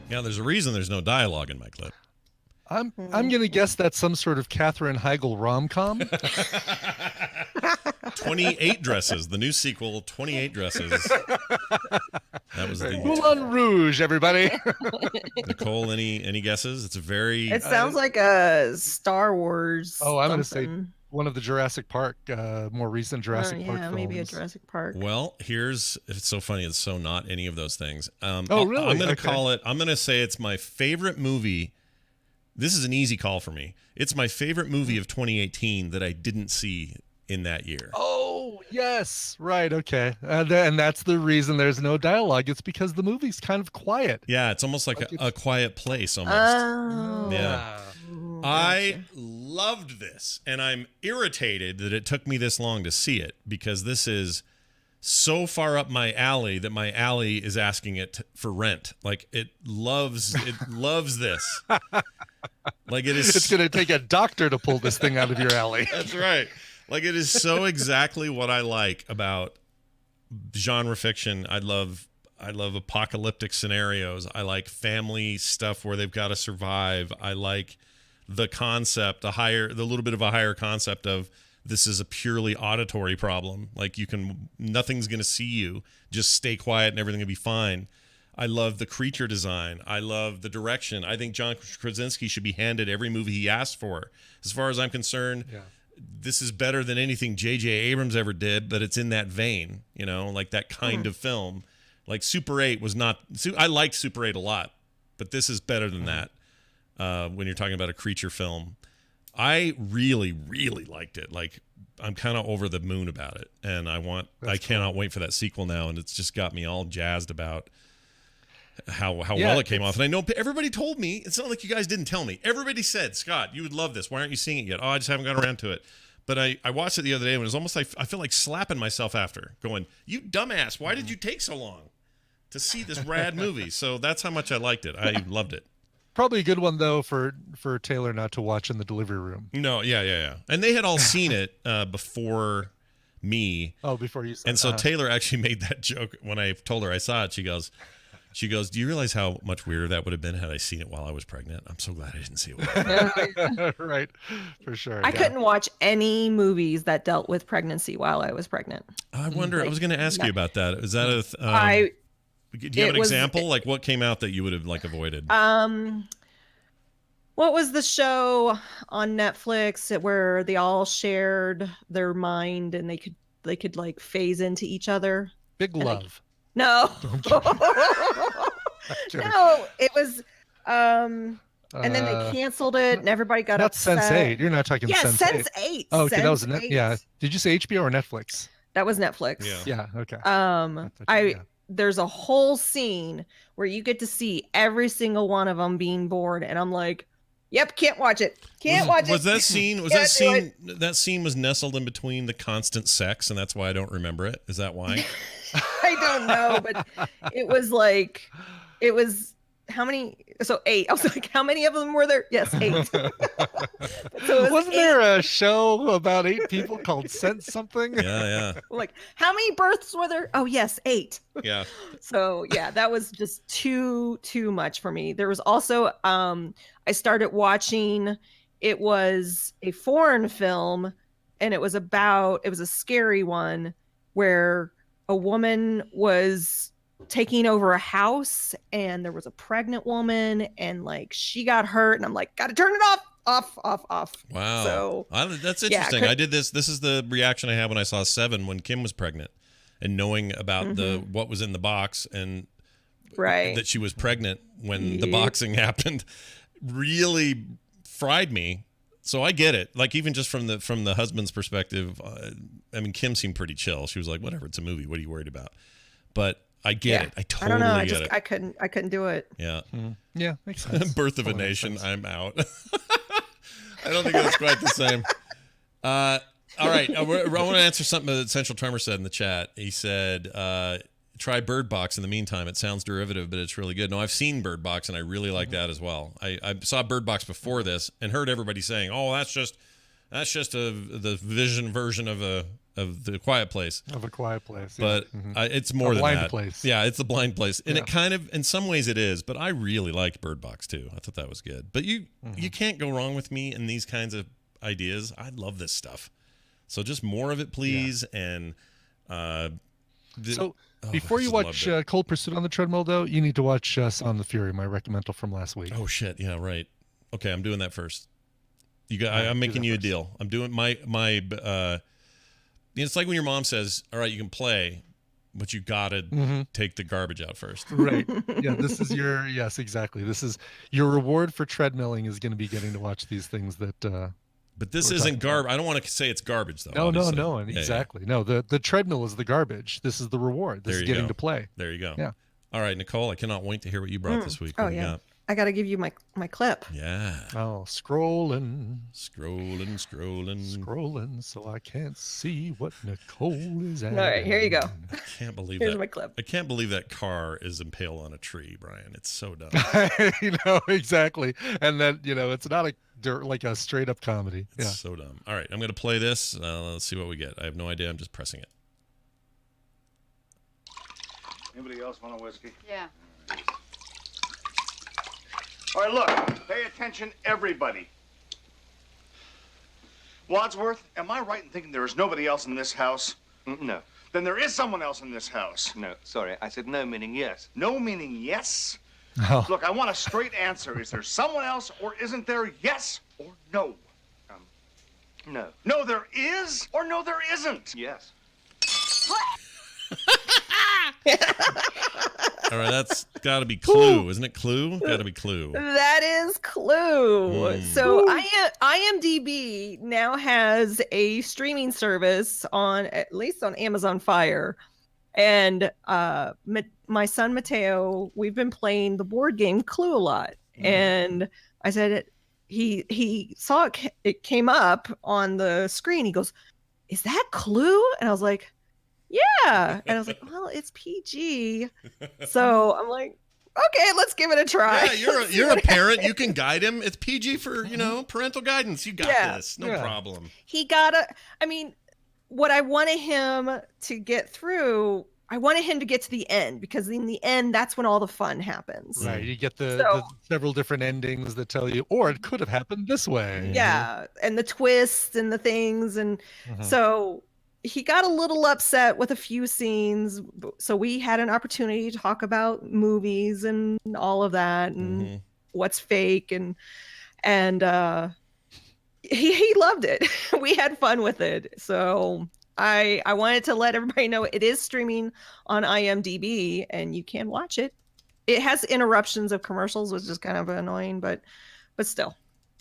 Now, there's a reason there's no dialogue in my clip. I'm gonna guess that's some sort of Katherine Heigl rom-com. 28 Dresses, the new sequel, 28 Dresses. That was the Moulin Rouge, everybody. Nicole, any guesses? It's a very. It sounds like a Star Wars. Oh, I'm gonna say one of the Jurassic Park, more recent Jurassic Park films. Maybe a Jurassic Park. Well, it's so funny. It's so not any of those things. Really? I'm going to call it. I'm going to say it's my favorite movie. This is an easy call for me. It's my favorite movie of 2018 that I didn't see in that year. Oh, yes. Right. Okay. And that's the reason there's no dialogue. It's because the movie's kind of quiet. Yeah. It's almost like a quiet place almost. Oh. Yeah. I loved this, and I'm irritated that it took me this long to see it because this is so far up my alley that my alley is asking it for rent. Like it loves this. Like it is. It's going to take a doctor to pull this thing out of your alley. That's right. Like it is so exactly what I like about genre fiction. I love I love apocalyptic scenarios. I like family stuff where they've got to survive. I like the concept, the little bit of a higher concept of this is a purely auditory problem. Like nothing's going to see you. Just stay quiet and everything will be fine. I love the creature design. I love the direction. I think John Krasinski should be handed every movie he asked for. As far as I'm concerned, this is better than anything J.J. Abrams ever did, but it's in that vein, like that kind of film. Like Super 8 was not... I liked Super 8 a lot, but this is better than that when you're talking about a creature film. I really, really liked it. Like, I'm kind of over the moon about it, and I cannot wait for that sequel now, and it's just got me all jazzed about how well it came off. And I know everybody told me, it's not like you guys didn't tell me. Everybody said, Scott, you would love this. Why aren't you seeing it yet? Oh, I just haven't got around to it. But I watched it the other day, and it was almost like I feel like slapping myself after, going, you dumbass, why did you take so long to see this rad movie? So that's how much I liked it. I loved it. Probably a good one, though, for Taylor not to watch in the delivery room. No, yeah. And they had all seen it before me. Oh, before you saw it. And so Taylor actually made that joke when I told her I saw it. She goes, do you realize how much weirder that would have been had I seen it while I was pregnant? I'm so glad I didn't see it. Right, for sure. I couldn't watch any movies that dealt with pregnancy while I was pregnant. I wonder, I was going to ask you about that. Is that a... do you have an example? Like what came out that you would have avoided? What was the show on Netflix where they all shared their mind and they could like phase into each other? Big Love. No. No, it was and then they canceled it and everybody got upset. Sense8. You're not talking Sense8. Sense8. Oh, okay, that was Did you say HBO or Netflix? That was Netflix. Yeah, okay. There's a whole scene where you get to see every single one of them being bored, and I'm like, yep, can't watch it. Was that scene that scene was nestled in between the constant sex, and that's why I don't remember it? Is that why? I don't know, but it was how many? So 8. I was like, how many of them were there? Yes, 8. So wasn't there a show about 8 people called Sense something? Yeah. Like, how many births were there? Oh, yes, 8. Yeah. So yeah, that was just too much for me. There was also I started watching. It was a foreign film, and it was a scary one where a woman was taking over a house and there was a pregnant woman and like she got hurt and I'm like, gotta turn it off. Wow. So that's interesting. I did this is the reaction I had when I saw Seven when Kim was pregnant and knowing about what was in the box and that she was pregnant when the boxing happened really fried me. So I get it. Like even just from the husband's perspective, I mean Kim seemed pretty chill. She was like, whatever, it's a movie. What are you worried about? But I get it. I totally get it. I couldn't do it. Yeah. Yeah, makes sense. Birth of a Nation. I'm out. I don't think that's quite the same. All right. I want to answer something that Central Tremor said in the chat. He said, try Bird Box in the meantime. It sounds derivative, but it's really good. No, I've seen Bird Box, and I really like that as well. I saw Bird Box before this and heard everybody saying, oh, that's just the vision version of The Quiet Place. Of A Quiet Place. Yeah. But it's more than that. Blind Place. Yeah, it's The Blind Place. And it kind of, in some ways it is, but I really liked Bird Box too. I thought that was good. But you can't go wrong with me in these kinds of ideas. I love this stuff. So just more of it, please. Yeah. And before you watch Cold Pursuit on the treadmill, though, you need to watch Sound of the Fury, my recommendal from last week. Oh, shit. Yeah, right. Okay, I'm doing that first. I'm making you a deal. I'm doing my it's like when your mom says, all right, you can play, but you gotta take the garbage out first. Right. Yeah, this is yes, exactly. This is your reward for treadmilling is going to be getting to watch these things that but this isn't garbage. I don't want to say it's garbage though. No, exactly. Yeah. No, the treadmill is the garbage. This is the reward. This is getting to play. There you go. Yeah. All right, Nicole, I cannot wait to hear what you brought this week. Oh, yeah. I got to give you my clip. Yeah. Oh, scrolling, so I can't see what Nicole is at. All right, here you go. I can't believe Here's my clip. I can't believe that car is impaled on a tree, Brian. It's so dumb. Exactly. And then, it's not like a straight up comedy. It's so dumb. All right, I'm going to play this. Let's see what we get. I have no idea. I'm just pressing it. Anybody else want a whiskey? Yeah. All right, look, pay attention, everybody. Wadsworth, am I right in thinking there is nobody else in this house? No. Then there is someone else in this house. No, sorry. I said no, meaning yes. No meaning yes? Oh. Look, I want a straight answer. Is there someone else or isn't there? Yes or no? No. No, there is or no, there isn't? Yes. All right, that's got to be Clue, isn't it? Clue? Got to be Clue. That is Clue. So IMDb now has a streaming service on, at least on Amazon Fire. And my son Mateo, we've been playing the board game Clue a lot. And I said, he saw it came up on the screen. He goes, "Is that Clue?" And I was like, "Yeah." And I was like, "Well, it's PG." So I'm like, "Okay, let's give it a try." Yeah, you're a parent. You can guide him. It's PG for, parental guidance. You got this. No problem. What I wanted him to get through, I wanted him to get to the end, because in the end, that's when all the fun happens. Right. You get the several different endings that tell you, or it could have happened this way. Yeah. And the twists and the things. And so he got a little upset with a few scenes. So we had an opportunity to talk about movies and all of that and what's fake. And he loved it. We had fun with it. So I wanted to let everybody know it is streaming on IMDb and you can watch it. It has interruptions of commercials, which is kind of annoying, but still,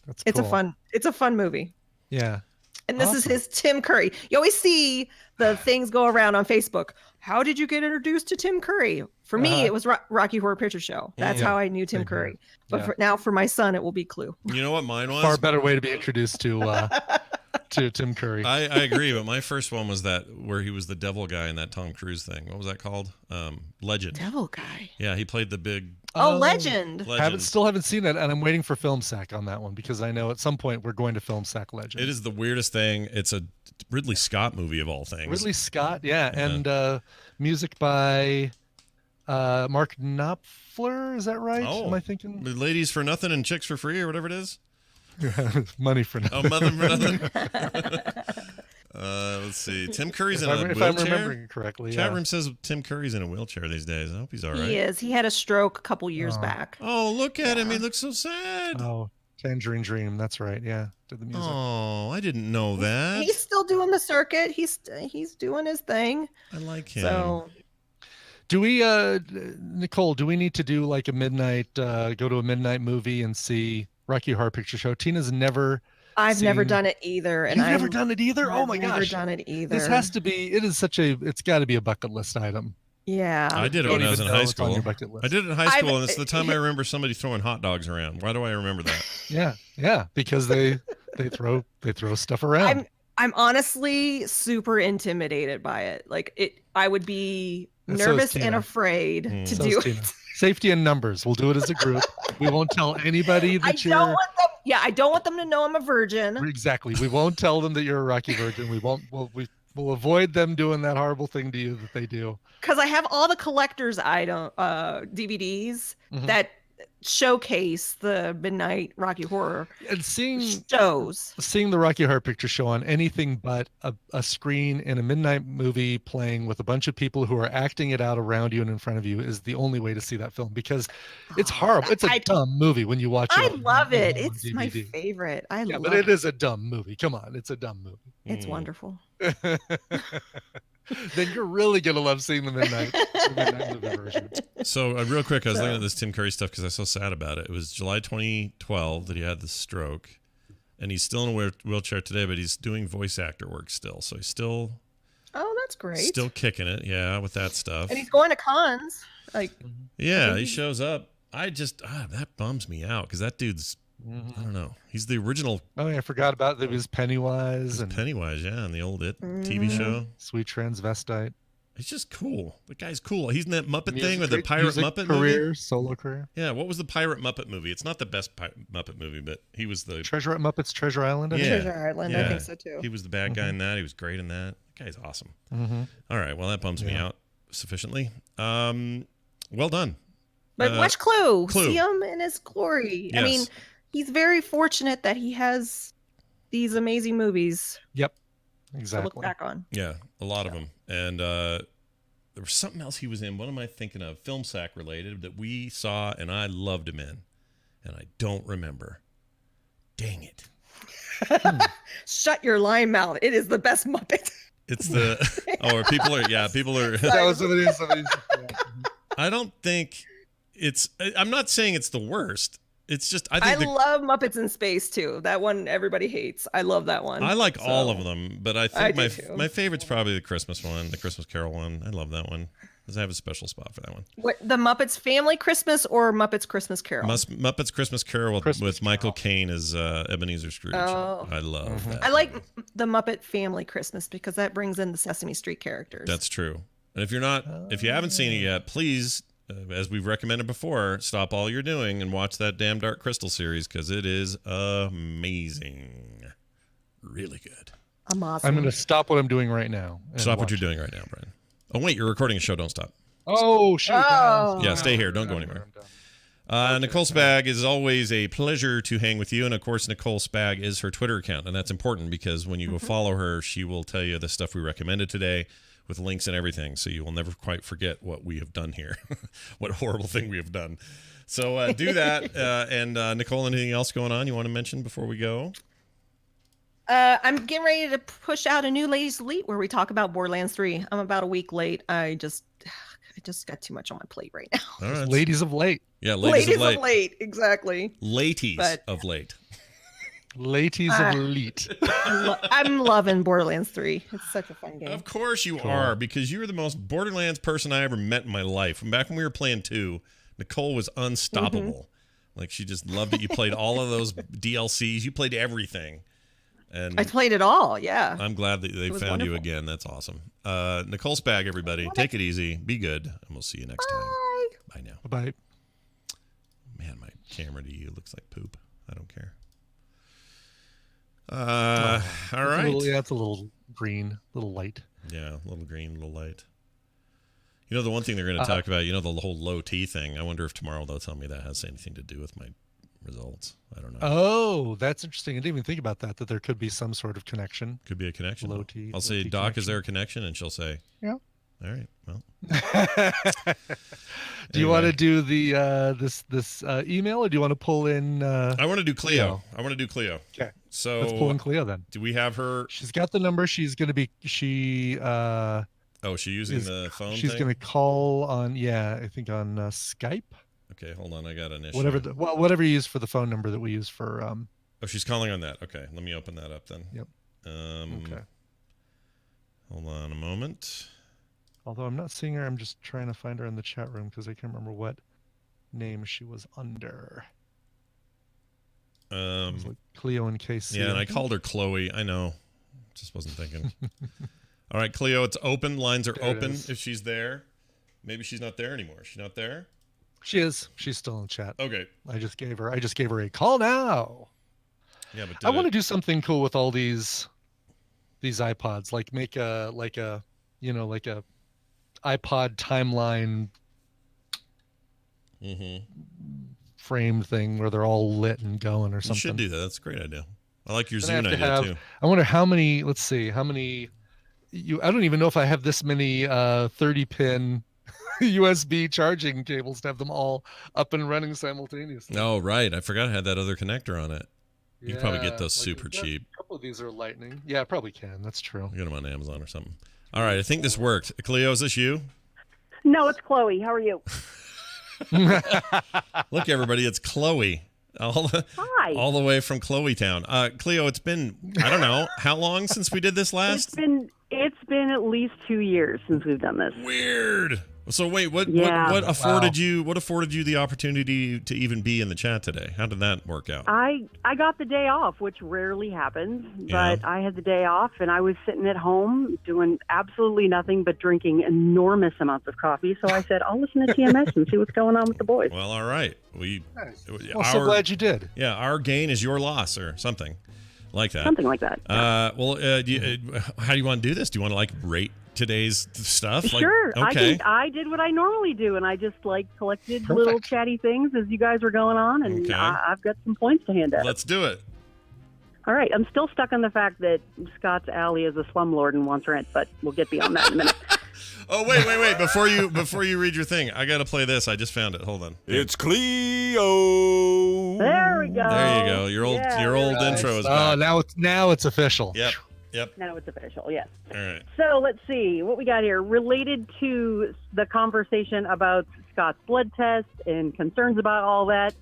it's cool. It's a fun movie. Yeah. And this is his Tim Curry. You always see the things go around on Facebook. How did you get introduced to Tim Curry? For me, it was Rocky Horror Picture Show. That's how I knew Tim Curry. But now for my son, it will be Clue. You know what mine was? Far better way to be introduced to Tim Curry. I agree, but my first one was that where he was the devil guy in that Tom Cruise thing. What was that called? Legend. Devil guy. Yeah, he played the big. Legend. Still haven't seen it, and I'm waiting for Film Sack on that one because I know at some point we're going to Film Sack Legend. It is the weirdest thing. It's a Ridley Scott movie of all things. Ridley Scott, yeah. And music by Mark Knopfler. Is that right? Oh, am I thinking? Ladies for Nothing and Chicks for Free or whatever it is. Money for Nothing. Oh, Mother for Nothing. Let's see. Tim Curry's in a wheelchair. If I'm remembering correctly. Chat room says Tim Curry's in a wheelchair these days. I hope he's all right. He is. He had a stroke a couple years back. Oh, look at him. He looks so sad. Oh, Tangerine Dream. That's right. Yeah. Did the music. Oh, I didn't know that. He's still doing the circuit. He's doing his thing. I like him. So, do we, Nicole, do we need to do like a midnight, go to a midnight movie and see Rocky Horror Picture Show? Tina's never. I've never done it either. And You've never done it either? Oh my gosh. I've never done it either. This has to be, it's got to be a bucket list item. Yeah. I did it when I was in high school. I did it in high school, and it's the time I remember somebody throwing hot dogs around. Why do I remember that? Yeah, because they throw stuff around. I'm honestly super intimidated by it. Like I would be nervous and afraid to do it. Safety in numbers. We'll do it as a group. We won't tell anybody that I don't want them to know I'm a virgin. Exactly. We won't tell them that you're a Rocky virgin. We'll avoid them doing that horrible thing to you that they do. Because I have all the collector's item DVDs that showcase the midnight Rocky Horror and seeing the Rocky Horror Picture Show on anything but a screen in a midnight movie playing with a bunch of people who are acting it out around you and in front of you is the only way to see that film, because it's horrible. It's a dumb movie when you watch it. I love it. It's DVD. My favorite. But it is a dumb movie. Come on, it's a dumb movie. It's wonderful. Then you're really gonna love seeing the midnight movie version. So real quick, I was looking at this Tim Curry stuff because I was so sad about it. It was July 2012 that he had the stroke, and he's still in a wheelchair today, but he's doing voice actor work still. So he's still. Oh, that's great. Still kicking it, yeah, with that stuff. And he's going to cons, like. Yeah, he shows up. I just that bums me out because that dude's. I don't know. He's the original. Oh, yeah, I forgot about that. He was Pennywise. Pennywise, yeah, in the old It TV show. Sweet Transvestite. He's just cool. The guy's cool. He's in that Muppet thing with the Pirate Muppet movie. Solo career. Yeah, what was the Pirate Muppet movie? It's not the best Muppet movie, but he was the Treasure at Muppet's Treasure Island. Treasure Island, I think so too. He was the bad guy in that. He was great in that. That guy's awesome. All right, well that bums me out. sufficiently. Well done. But watch Clue. Clue. See him in his glory. Yes. I mean, he's very fortunate that he has these amazing movies. Yep. To Exactly. look back on. Yeah, a lot of them. And there was something else he was in. What am I thinking of? Film Sack related that we saw and I loved him in. And I don't remember. Dang it. Shut your lying mouth. It is the best Muppet. It's the people are That was what it is. I don't think I'm not saying it's the worst. It's just I love Muppets in Space too. That one everybody hates. I love that one. I like all of them, but I think I do too. my favorite's probably the Christmas one, the Christmas Carol one. I love that one. Because I have a special spot for that one. What, the Muppets Family Christmas or Muppets Christmas Carol? Muppets Christmas Carol with Michael Caine as Ebenezer Scrooge. Oh. I love that. I like the Muppet Family Christmas because that brings in the Sesame Street characters. That's true. And if you haven't seen it yet, please, as we've recommended before, stop all you're doing and watch that damn Dark Crystal series because it is amazing. Really good. I'm awesome. I'm going to stop what I'm doing right now. Stop what you're doing right now, Brian. Oh, wait, you're recording a show. Don't stop. Oh, shoot. Yeah, stay here. Don't go anywhere. Nicole Spag, is always a pleasure to hang with you. And, of course, Nicole Spag is her Twitter account. And that's important because when you go follow her, she will tell you the stuff we recommended today with links and everything. So you will never quite forget what we have done here, what horrible thing we have done. So do that. And, Nicole, anything else going on you want to mention before we go? I'm getting ready to push out a new Ladies of Elite where we talk about Borderlands 3. I'm about a week late. I just got too much on my plate right now. All right. Ladies of late. Yeah, ladies of late. Exactly. Ladies But- of late. Ladies of elite. I'm loving Borderlands 3. It's such a fun game. Of course you are, because you're the most Borderlands person I ever met in my life. From back when we were playing 2, Nicole was unstoppable. Like, she just loved it. You played all of those DLCs. You played everything. And I played it all, yeah. I'm glad that they was found you wonderful. again. That's awesome. Nicole Spag, everybody. Take it easy. Be good. And we'll see you next time. Bye now. Bye. Man, my camera to you looks like poop. I don't care. All right. It's a little green, a little light. Yeah, a little green, a little light. You know, the one thing they're going to talk about, the whole low T thing. I wonder if tomorrow they'll tell me that has anything to do with my results. I don't know. Oh, that's interesting. I didn't even think about that there could be some sort of connection. Could be a connection. Low T. I'll say, T Doc, connection. is there a connection? And she'll say, Yeah. All right. Well. Do you want to do the this email, or do you want to pull in? I want to do Cleo. I want to do Cleo. Okay. So let's pull in Cleo then. Do we have her? She's got the number. She's going to be Oh, she's using the phone. She's going to call on I think on Skype. Okay, hold on. I got an issue. Whatever you use for the phone number that we use for. Oh, she's calling on that. Okay, let me open that up then. Yep. Okay. Hold on a moment. Although I'm not seeing her, I'm just trying to find her in the chat room because I can't remember what name she was under. It was like Cleo and Casey. Yeah, and I called her Chloe. I know. Just wasn't thinking. All right, Cleo, it's open. Lines are open if she's there. Maybe she's not there anymore. Is she not there? She is. She's still in the chat. Okay. I just gave her a call now. Yeah, but I want to do something cool with all these iPods, like make a iPod timeline frame thing where they're all lit and going or something. You should do that. That's a great idea. I like your Then Zune I have to idea have- too. I wonder how many. Let's see how many. I don't even know if I have this many 30-pin USB charging cables to have them all up and running simultaneously. Oh, right. I forgot I had that other connector on it. You can probably get those like, super yeah, cheap. A couple of these are Lightning. Yeah, I probably can. That's true. Get them on Amazon or something. All right. I think this worked. Cleo, is this you? No, it's Chloe. How are you? Look, everybody, it's Chloe. Hi. All the way from Chloe Town. Cleo, it's been, I don't know, how long since we did this last? It's been at least 2 years since we've done this. Weird. So wait, what afforded you the opportunity to even be in the chat today? How did that work out? I got the day off, which rarely happens, Yeah. but I had the day off and I was sitting at home doing absolutely nothing but drinking enormous amounts of coffee. So I said, I'll listen to TMS and see what's going on with the boys. Well, all right. Well, so glad you did. Yeah, our gain is your loss or something like that. Something like that. How do you want to do this? Do you want to rate today's stuff? Sure. Okay. I did what I normally do, and I just collected little chatty things as you guys were going on, and Okay. I've got some points to hand out. Let's do it. All right. I'm still stuck on the fact that Scott's Alley is a slumlord and wants rent, but we'll get beyond that in a minute. Oh, wait. Before you read your thing, I got to play this. I just found it. Hold on. It's Cleo. There we go. There you go. Your old intro is back. Now it's official. Yep. Now it's official, yes. All right. So let's see what we got here. Related to the conversation about Scott's blood test and concerns about all that,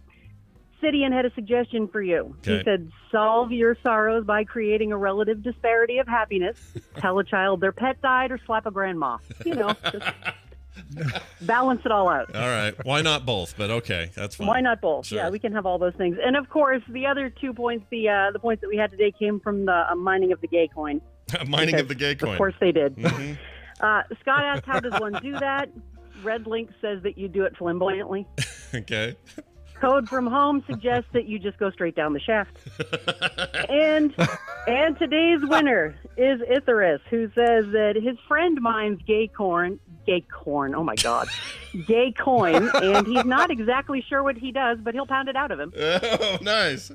Sidian had a suggestion for you. Okay. He said, solve your sorrows by creating a relative disparity of happiness. Tell a child their pet died or slap a grandma. Just balance it all out. All right. Why not both? But okay, that's fine. Why not both? Sure. Yeah, we can have all those things. And of course, the other 2 points, the points that we had today came from the mining of the gay coin. Mining of the gay coin. Of course they did. Mhm. Scott asked, how does one do that? Red Link says that you do it flamboyantly. Okay. Code from Home suggests that you just go straight down the shaft. And today's winner is Itherus, who says that his friend mines gay coin, oh my God, gay coin, and he's not exactly sure what he does, but he'll pound it out of him. Oh, nice.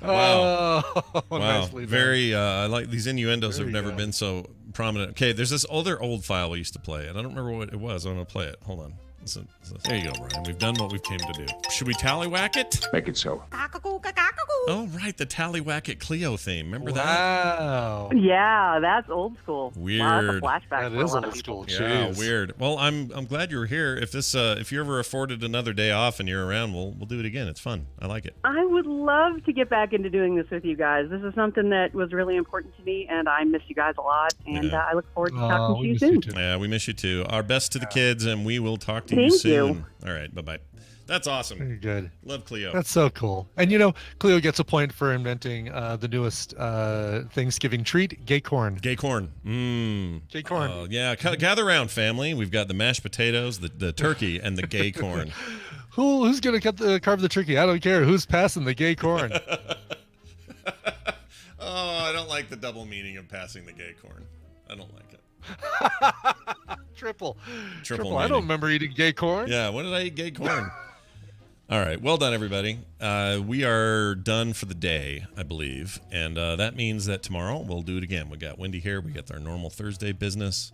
Wow. Oh, Wow. nicely done. Very, I like these innuendos have never been so prominent. Okay, there's this other old file we used to play, and I don't remember what it was. I'm going to play it. Hold on. There you go, Brian. We've done what we came to do. Should we tallywhack it? Make it so. Oh, right. The tallywhack it Cleo theme. Remember that? Wow. Yeah, that's old school. Weird. Wow, that's a flashback That for a is lot of old people. school. Yeah, Jeez. weird. Well, I'm glad you were here. If this if you're ever afforded another day off and you're around, we'll do it again. It's fun. I like it. I would love to get back into doing this with you guys. This is something that was really important to me, and I miss you guys a lot, and Yeah. I look forward to talking to we you miss soon. you too. Yeah, we miss you too. Our best to the kids, and we will talk to you Thank soon. you. All right, bye-bye. That's awesome. Very good. Love Cleo. That's so cool. And Cleo gets a point for inventing the newest Thanksgiving treat, gay corn. Gay corn. Mmm. Gay corn. Yeah, gather around, family. We've got the mashed potatoes, the turkey, and the gay corn. Who's gonna carve the turkey? I don't care. Who's passing the gay corn? Oh, I don't like the double meaning of passing the gay corn. I don't like it. Triple. I meaning. don't remember eating gay corn. Yeah, when did I eat gay corn? All right, well done, everybody. We are done for the day, I believe, and that means that tomorrow we'll do it again. We got Wendy here. We got our normal Thursday business.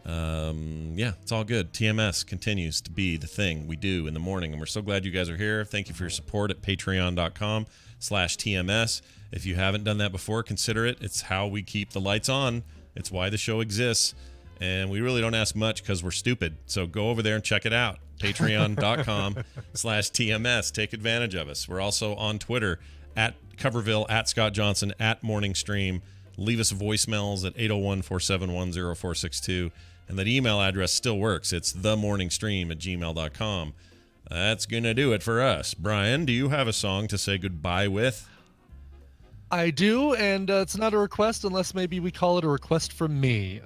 Yeah, it's all good. TMS continues to be the thing we do in the morning, and we're so glad you guys are here. Thank you for your support at patreon.com/TMS. If you haven't done that before, consider it. It's how we keep the lights on. It's why the show exists. And we really don't ask much because we're stupid. So go over there and check it out. Patreon.com/TMS. Take advantage of us. We're also on Twitter at Coverville, at Scott Johnson, at Morning Stream. Leave us voicemails at 801-471-0462. And that email address still works. It's themorningstream@gmail.com. That's going to do it for us. Brian, do you have a song to say goodbye with? I do, and it's not a request unless maybe we call it a request from me.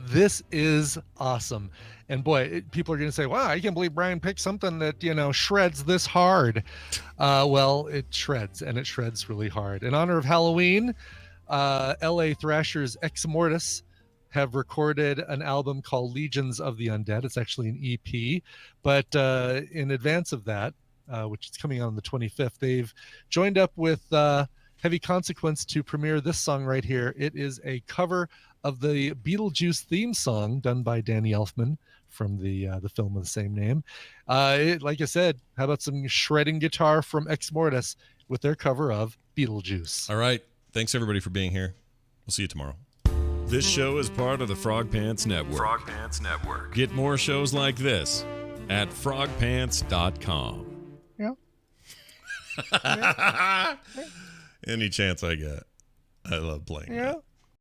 This is awesome. And boy, people are going to say, wow, I can't believe Brian picked something that, shreds this hard. Well, it shreds, and it shreds really hard. In honor of Halloween, LA Thrashers Ex Mortis have recorded an album called Legions of the Undead. It's actually an EP. But in advance of that, which is coming on the 25th, they've joined up with Heavy Consequence to premiere this song right here. It is a cover of the Beetlejuice theme song done by Danny Elfman from the film of the same name. Like I said, how about some shredding guitar from Ex Mortis with their cover of Beetlejuice? All right. Thanks, everybody, for being here. We'll see you tomorrow. This show is part of the Frog Pants Network. Frog Pants Network. Get more shows like this at frogpants.com. Yeah. Any chance I get. I love playing that.